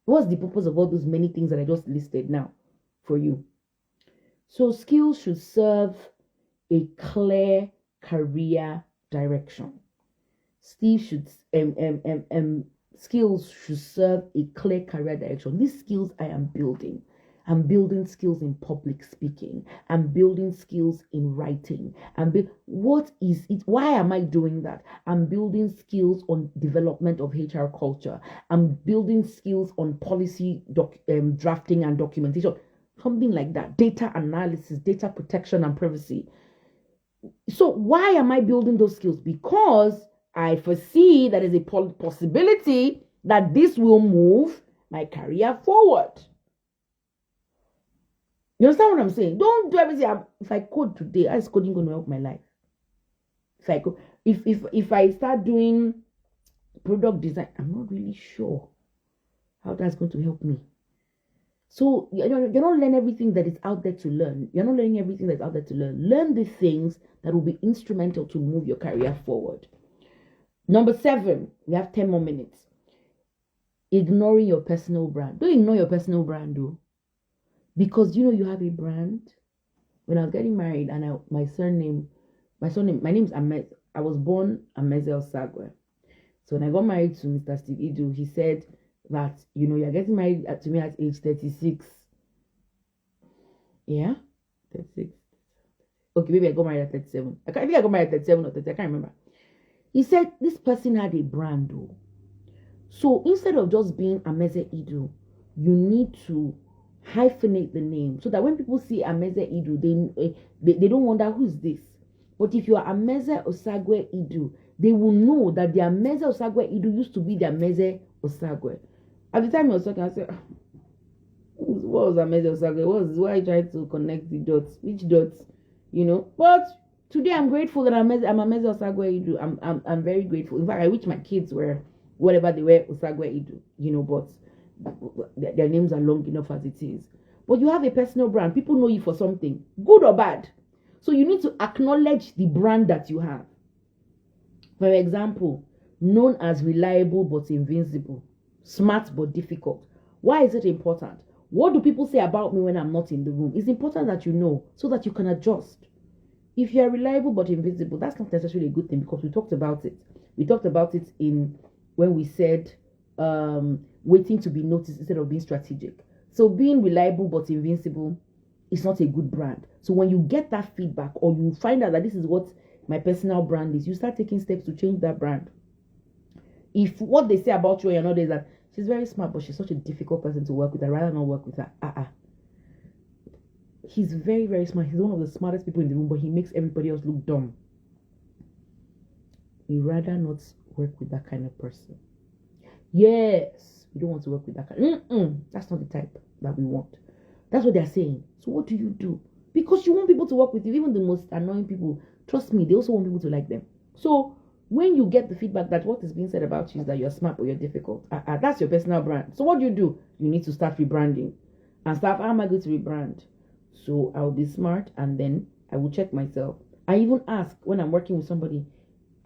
What's the purpose of all those many things that I just listed now for you? So skills should serve a clear career direction. Skills should serve a clear career direction. These skills I am building. I'm building skills in public speaking. I'm building skills in writing. What is it? Why am I doing that? I'm building skills on development of HR culture. I'm building skills on policy drafting and documentation. Something like that. Data analysis, data protection and privacy. So why am I building those skills? Because I foresee that there's a possibility that this will move my career forward. You understand what I'm saying? Don't do everything. If I code today, how is coding going to help my life? If I start doing product design, I'm not really sure how that's going to help me. So you're not learning everything that is out there to learn. You're not learning everything that's out there to learn. Learn the things that will be instrumental to move your career forward. Number 7, we have 10 more minutes. Ignoring your personal brand. Don't ignore your personal brand though. Because you have a brand. When I was getting married and my name is Ameze. I was born Ameze Osagwe. So when I got married to Mr. Steve Idu, he said that, you're getting married to me at age 36. Yeah? 36. Okay, maybe I got married at 37. I think I got married at 37 or 30. I can't remember. He said this person had a brand though. So instead of just being Ameze Idu, you need to hyphenate the name so that when people see Ameze Idu, they don't wonder who is this. But if you are Ameze Osagwe Idu, they will know that the Ameze Osagwe Idu used to be the Ameze Osagwe. At the time he was talking, I said, what was Ameze Osagwe? Why I tried to connect the dots? Which dots? But today I'm grateful that I'm Ameze Osagwe Idu. I'm very grateful. In fact, I wish my kids were whatever they were, Osagwe Idu. But their names are long enough as it is. But you have a personal brand. People know you for something, good or bad. So you need to acknowledge the brand that you have. For example, known as reliable but invincible, smart but difficult. Why is it important? What do people say about me when I'm not in the room? It's important that you know so that you can adjust. If you're reliable but invincible, that's not necessarily a good thing because we talked about it. We talked about it when we said waiting to be noticed instead of being strategic. So being reliable but invincible is not a good brand. So when you get that feedback or you find out that this is what my personal brand is, you start taking steps to change that brand. If what they say about you or not is that she's very smart but she's such a difficult person to work with, I'd rather not work with her. He's very, very smart. He's one of the smartest people in the room, but he makes everybody else look dumb. We'd rather not work with that kind of person. Yes, we don't want to work with that kind. That's not the type that we want. That's what they're saying. So what do you do? Because you want people to work with you. Even the most annoying people, trust me, they also want people to like them. So when you get the feedback that what is being said about you is that you're smart or you're difficult, that's your personal brand. So what do? You need to start rebranding. And start, how am I going to rebrand? So I'll be smart and then I will check myself. I even ask when I'm working with somebody,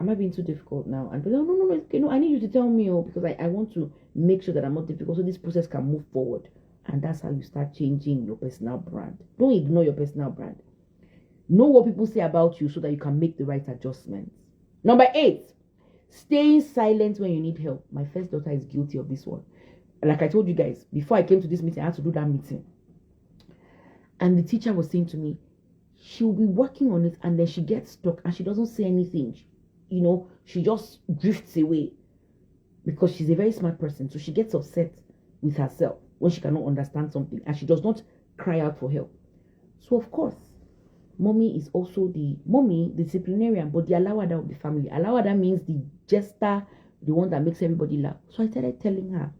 am I being too difficult now? And no, I need you to tell me, because I want to make sure that I'm not difficult so this process can move forward. And that's how you start changing your personal brand. Don't ignore your personal brand. Know what people say about you so that you can make the right adjustments. Number 8, staying silent when you need help. My first daughter is guilty of this one. Like I told you guys, before I came to this meeting, I had to do that meeting. And the teacher was saying to me, she'll be working on it and then she gets stuck and she doesn't say anything. she just drifts away because she's a very smart person. So she gets upset with herself when she cannot understand something and she does not cry out for help. So of course, mommy is also the disciplinarian, but the alawada of the family. Alawada means the jester, the one that makes everybody laugh. So I started telling her,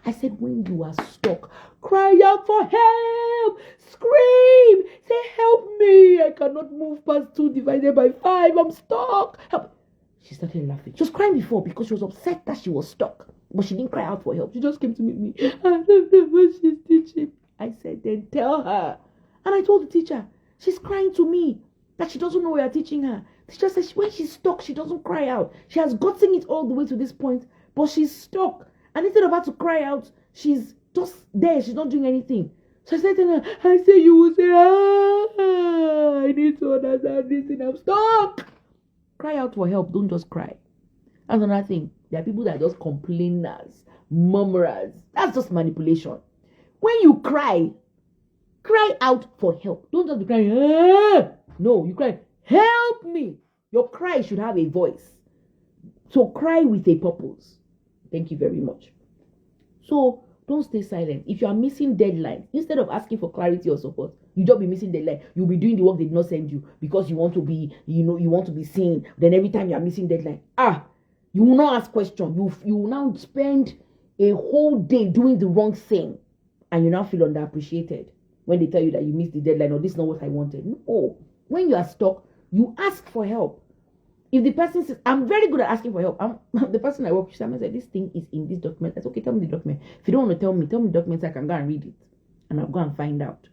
I said, when you are stuck, cry out for help, scream, say, help me, I cannot move past 2 divided by 5, I'm stuck, help. She started laughing. She was crying before because she was upset that she was stuck, but she didn't cry out for help. She just came to meet me. I don't know what she's teaching. I said, then tell her. And I told the teacher, she's crying to me that she doesn't know we are teaching her. The teacher says when she's stuck, she doesn't cry out. She has gotten it all the way to this point, but she's stuck. And instead of her to cry out, she's just there. She's not doing anything. So I said to her, I say you will say, I need to understand this and I'm stuck. Cry out for help. Don't just cry. That's another thing. There are people that are just complainers, murmurers. That's just manipulation. When you cry out for help. Don't just be crying. No, you cry, help me. Your cry should have a voice. So cry with a purpose. Thank you very much. So don't stay silent. If you are missing deadlines, instead of asking for clarity or support, you don't be missing deadline. You'll be doing the work they did not send you because you want to be, you want to be seen. Then every time you are missing deadline, you will not ask questions. You will now spend a whole day doing the wrong thing, and you now feel underappreciated when they tell you that you missed the deadline or this is not what I wanted. No. When you are stuck, you ask for help. If the person says, I'm very good at asking for help. The person I work with, I said, this thing is in this document. I said, okay, tell me the document. If you don't want to tell me the document so I can go and read it. And I'll go and find out.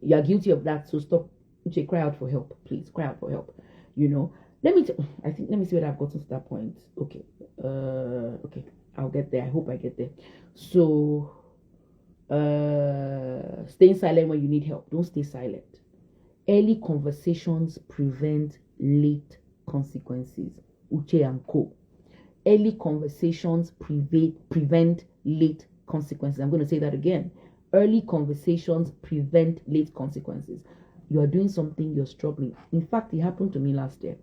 You are guilty of that, so stop. Uche, cry out for help. Please, cry out for help. Let me see whether I've gotten to that point. Okay. Okay. I'll get there. I hope I get there. So, staying silent when you need help. Don't stay silent. Early conversations prevent late consequences. Uche and Co. Early conversations prevent late consequences. I'm going to say that again. Early conversations prevent late consequences. You are doing something, you're struggling. In fact, it happened to me last year.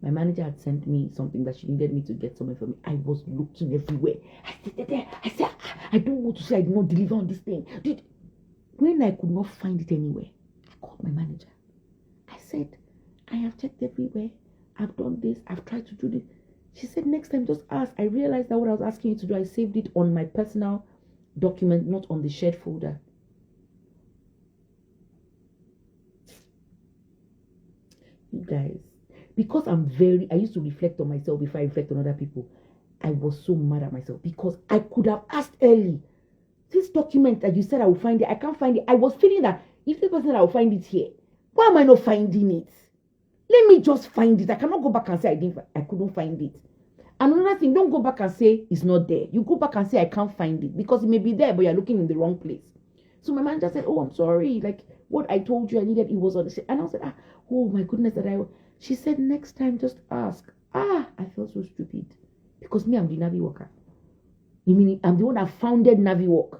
My manager had sent me something that she needed me to get something for me. I was looking everywhere. I said, I don't want to say I did not deliver on this thing. When I could not find it anywhere, I called my manager. I said, I have checked everywhere. I've done this. I've tried to do this. She said, next time, just ask. I realized that what I was asking you to do, I saved it on my personal document, not on the shared folder. You guys, because I used to reflect on myself before I reflect on other people. I was so mad at myself because I could have asked early. This document that you said I will find it, I can't find it. I was feeling that if the person I will find it here, why am I not finding it? Let me just find it. I cannot go back and say I couldn't find it. And another thing, don't go back and say it's not there. You go back and say I can't find it because it may be there, but you're looking in the wrong place. So my manager said, oh, I'm sorry. Like what I told you I needed, it was on the shelf. And I said, oh my goodness, she said, next time just ask. I felt so stupid because I'm the NaviWorker. I'm the one that founded NaviWork.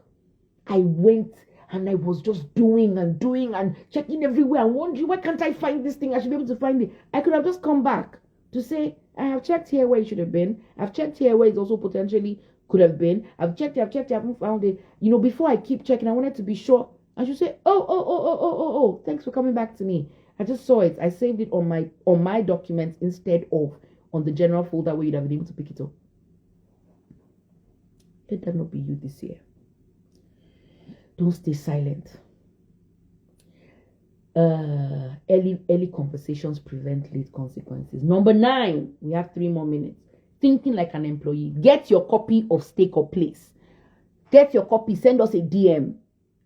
I went and I was just doing and checking everywhere and wondering, why can't I find this thing? I should be able to find it. I could have just come back to say, I have checked here where it should have been. I've checked here where it also potentially could have been. I've checked, I haven't found it. Before I keep checking, I wanted to be sure. I should say, oh, thanks for coming back to me. I just saw it. I saved it on my documents instead of on the general folder where you'd have been able to pick it up. Let that not be you this year. Don't stay silent. Early conversations prevent late consequences. Number 9, we have 3 more minutes. Thinking like an employee. Get your copy of Stake or Place. Get your copy. Send us a DM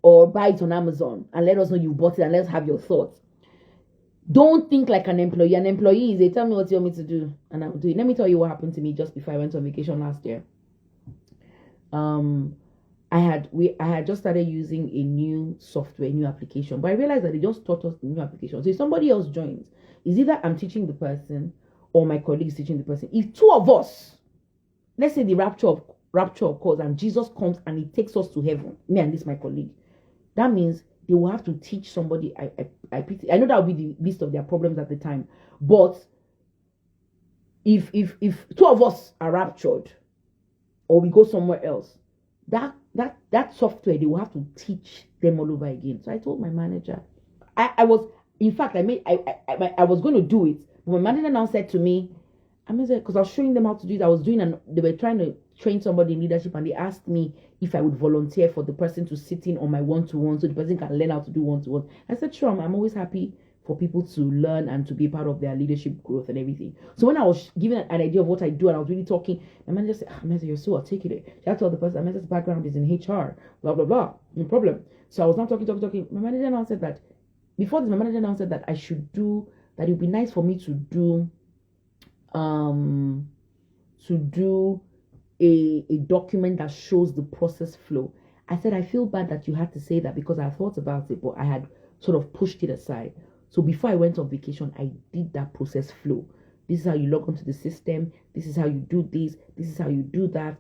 or buy it on Amazon and let us know you bought it and let's have your thoughts. Don't think like an employee. An employee is, they tell me what you want me to do and I'll do it. Let me tell you what happened to me just before I went on vacation last year. I had just started using a new software, new application, but I realized that they just taught us the new application. So if somebody else joins, it's either I'm teaching the person or my colleague is teaching the person. If 2 of us, let's say the rapture occurs and Jesus comes and he takes us to heaven, me and this my colleague, that means they will have to teach somebody. I know that will be the list of their problems at the time, but if two of us are raptured or we go somewhere else, that software, they will have to teach them all over again. So I told my manager, I was, in fact, I was going to do it, but my manager now said to me, because I was showing them how to do it. I was doing, and they were trying to train somebody in leadership, and they asked me if I would volunteer for the person to sit in on my one-to-one, so the person can learn how to do one-to-one. I said, sure, I'm always happy for people to learn and to be part of their leadership growth and everything. So when I was given an idea of what I do, and I was really talking, my manager said, Ameze, you're so articulate. She had told the person, Ameze's background is in HR, blah, blah, blah, no problem. So I was now talking. My manager now said that, before this, my manager now said that I should do, that it would be nice for me to do a document that shows the process flow. I said, I feel bad that you had to say that, because I thought about it, but I had sort of pushed it aside. So before I went on vacation, I did that process flow. This is how you log onto the system. This is how you do this. This is how you do that.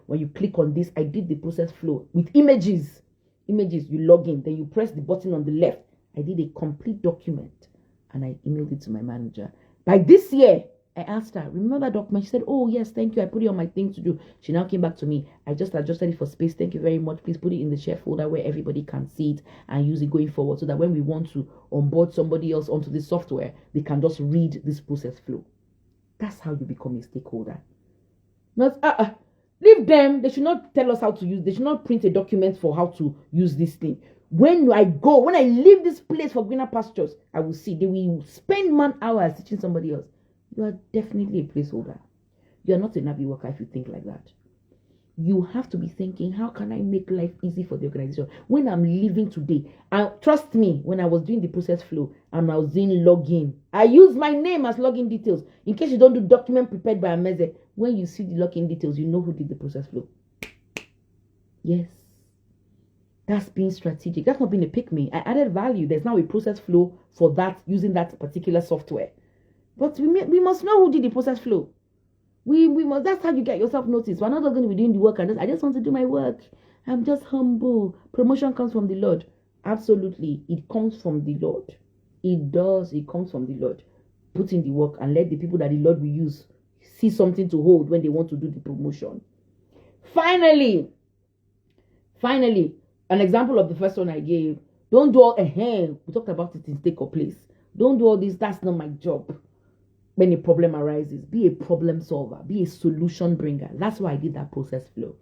When you click on this, I did the process flow with images. You log in, then you press the button on the left. I did a complete document and I emailed it to my manager. By this year, I asked her, remember that document? She said, oh, yes, thank you. I put it on my thing to do. She now came back to me. I just adjusted it for space. Thank you very much. Please put it in the share folder where everybody can see it and use it going forward, so that when we want to onboard somebody else onto this software, they can just read this process flow. That's how you become a stakeholder. Not, leave them. They should not tell us how to use. They should not print a document for how to use this thing. When I leave this place for greener pastures, I will see. They will spend man hours teaching somebody else. You are definitely a placeholder. You are not a NaviWorker if you think like that. You have to be thinking, how can I make life easy for the organization? When I'm leaving today, trust me, when I was doing the process flow and I was doing login, I use my name as login details. In case you don't do document prepared by Ameze, when you see the login details, you know who did the process flow. Yes. That's being strategic. That's not being a pick-me. I added value. There's now a process flow for that, using that particular software. But we must know who did the process flow. We must. That's how you get yourself noticed. We're not going to be doing the work and I just want to do my work. I'm just humble. Promotion comes from the Lord. Absolutely, it comes from the Lord. It does. It comes from the Lord. Put in the work and let the people that the Lord will use see something to hold when they want to do the promotion. Finally, an example of the first one I gave. Don't do all. We talked about it in Take or Place. Don't do all this. That's not my job. When a problem arises, be a problem solver, be a solution bringer. That's why I did that process flow.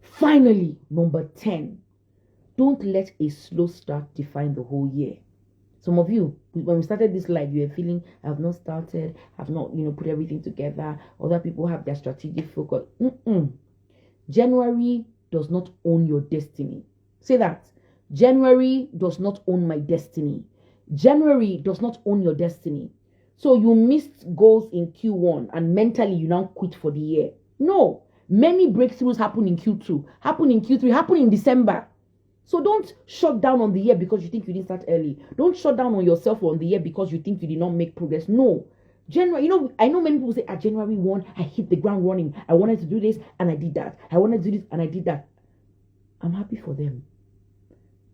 Finally, number 10, don't let a slow start define the whole year. Some of you, when we started this live, you were feeling, I have not started, have not, put everything together. Other people have their strategic focus. January does not own your destiny. Say that. January does not own my destiny. January does not own your destiny. So you missed goals in Q1 and mentally you now quit for the year. No. Many breakthroughs happen in Q2, happen in Q3, happen in December. So don't shut down on the year because you think you didn't start early. Don't shut down on yourself on the year because you think you did not make progress. No. January, I know many people say, January 1, I hit the ground running. I wanted to do this and I did that. I wanted to do this and I did that. I'm happy for them.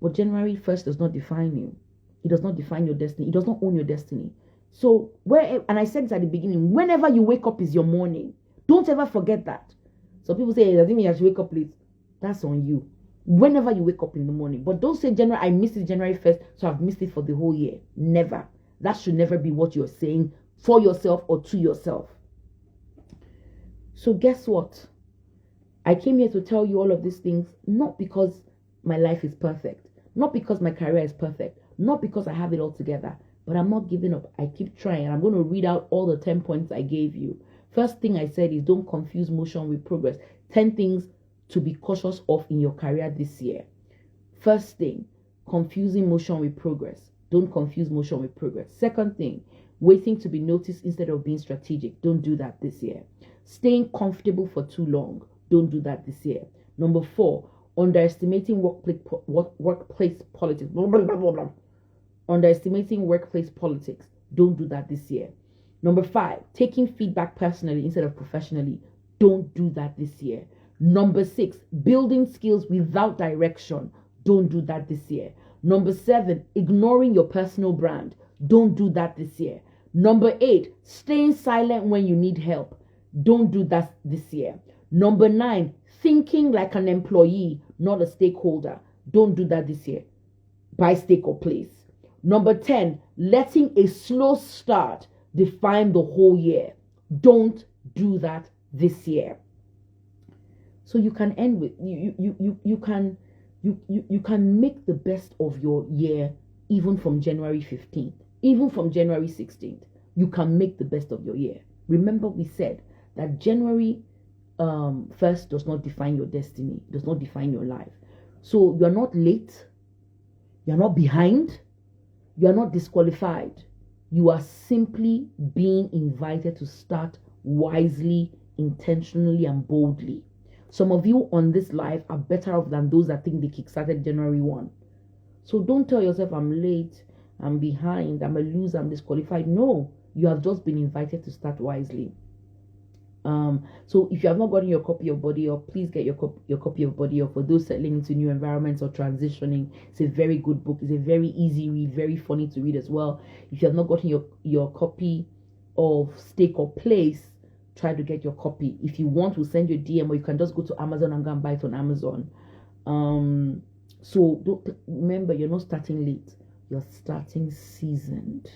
But January 1st does not define you. It does not define your destiny. It does not own your destiny. So, and I said this at the beginning, whenever you wake up is your morning. Don't ever forget that. So people say, doesn't mean you have to wake up late. That's on you. Whenever you wake up in the morning. But don't say, I missed it January 1st, so I've missed it for the whole year. Never. That should never be what you're saying for yourself or to yourself. So guess what? I came here to tell you all of these things, not because my life is perfect. Not because my career is perfect. Not because I have it all together. But I'm not giving up. I keep trying. I'm going to read out all the 10 points I gave you. First thing I said is don't confuse motion with progress. 10 things to be cautious of in your career this year. First thing, confusing motion with progress. Don't confuse motion with progress. Second thing, waiting to be noticed instead of being strategic. Don't do that this year. Staying comfortable for too long. Don't do that this year. Number 4, underestimating workplace politics. Blah, blah, blah, blah, blah. Underestimating workplace politics. Don't do that this year. Number 5, taking feedback personally instead of professionally. Don't do that this year. Number 6, building skills without direction. Don't do that this year. Number 7, ignoring your personal brand. Don't do that this year. Number 8, staying silent when you need help. Don't do that this year. Number 9, thinking like an employee, not a stakeholder. Don't do that this year. Buy, stake, or place. Number 10, letting a slow start define the whole year. Don't do that this year. So you can end with you can make the best of your year even from January 15th, even from January 16th. You can make the best of your year. Remember, we said that January 1st does not define your destiny, does not define your life. So you're not late, you're not behind, you are not disqualified. You are simply being invited to start wisely, intentionally, and boldly. Some of you on this life are better off than those that think they kickstarted January 1. So don't tell yourself, I'm late, I'm behind, I'm a loser, I'm disqualified. No, you have just been invited to start wisely. So if you have not gotten your copy of Body Up, please get your copy of Body Up. For those settling into new environments or transitioning, it's a very good book. It's a very easy read, very funny to read as well. If you have not gotten your copy of Stake or Place, try to get your copy. If you want, we'll send you a DM, or you can just go to Amazon and go and buy it on Amazon. So remember, you're not starting late, you're starting seasoned.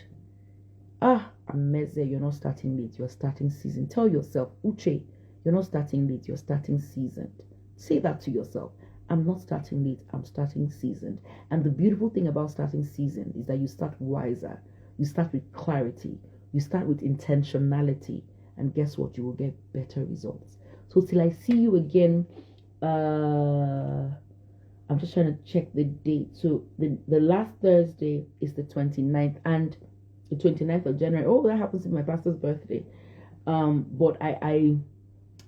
Ameze, you're not starting late, you're starting seasoned. Tell yourself, Uche, you're not starting late, you're starting seasoned. Say that to yourself. I'm not starting late, I'm starting seasoned. And the beautiful thing about starting seasoned is that you start wiser, you start with clarity, you start with intentionality, and guess what? You will get better results. So till I see you again, I'm just trying to check the date. So the last Thursday is the 29th, and the 29th of January. Oh, that happens to be my pastor's birthday. But I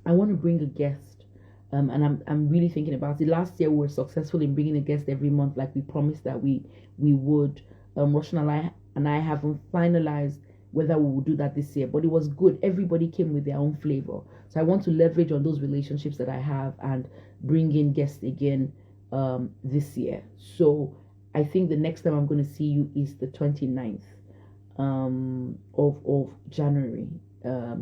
want to bring a guest. And I'm really thinking about it. Last year we were successful in bringing a guest every month, like we promised that we would. Roshan and I haven't finalized whether we will do that this year, but it was good. Everybody came with their own flavor. So I want to leverage on those relationships that I have and bring in guests again this year. So I think the next time I'm going to see you is the 29th of January.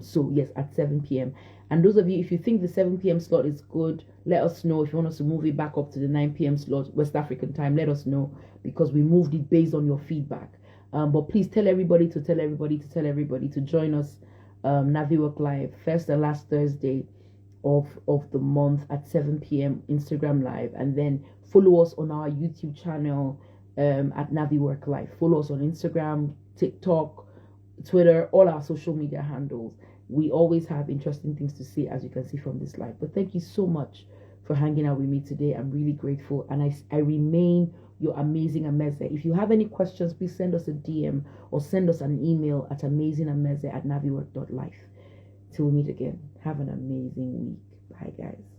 So yes, at 7 p.m. And those of you, if you think the 7 p.m. slot is good, let us know. If you want us to move it back up to the 9 p.m. slot, West African time, let us know, because we moved it based on your feedback. But please tell everybody to join us, NaviWork Live, first and last Thursday of the month at 7 p.m. Instagram Live, and then follow us on our YouTube channel at NaviWork Live. Follow us on Instagram, TikTok, Twitter, all our social media handles. We always have interesting things to say, as you can see from this live. But thank you so much for hanging out with me today. I'm really grateful, and I remain your amazing Ameze. If you have any questions, please send us a DM or send us an email at amazingameze@naviwork.life. Till we meet again, have an amazing week. Bye, guys.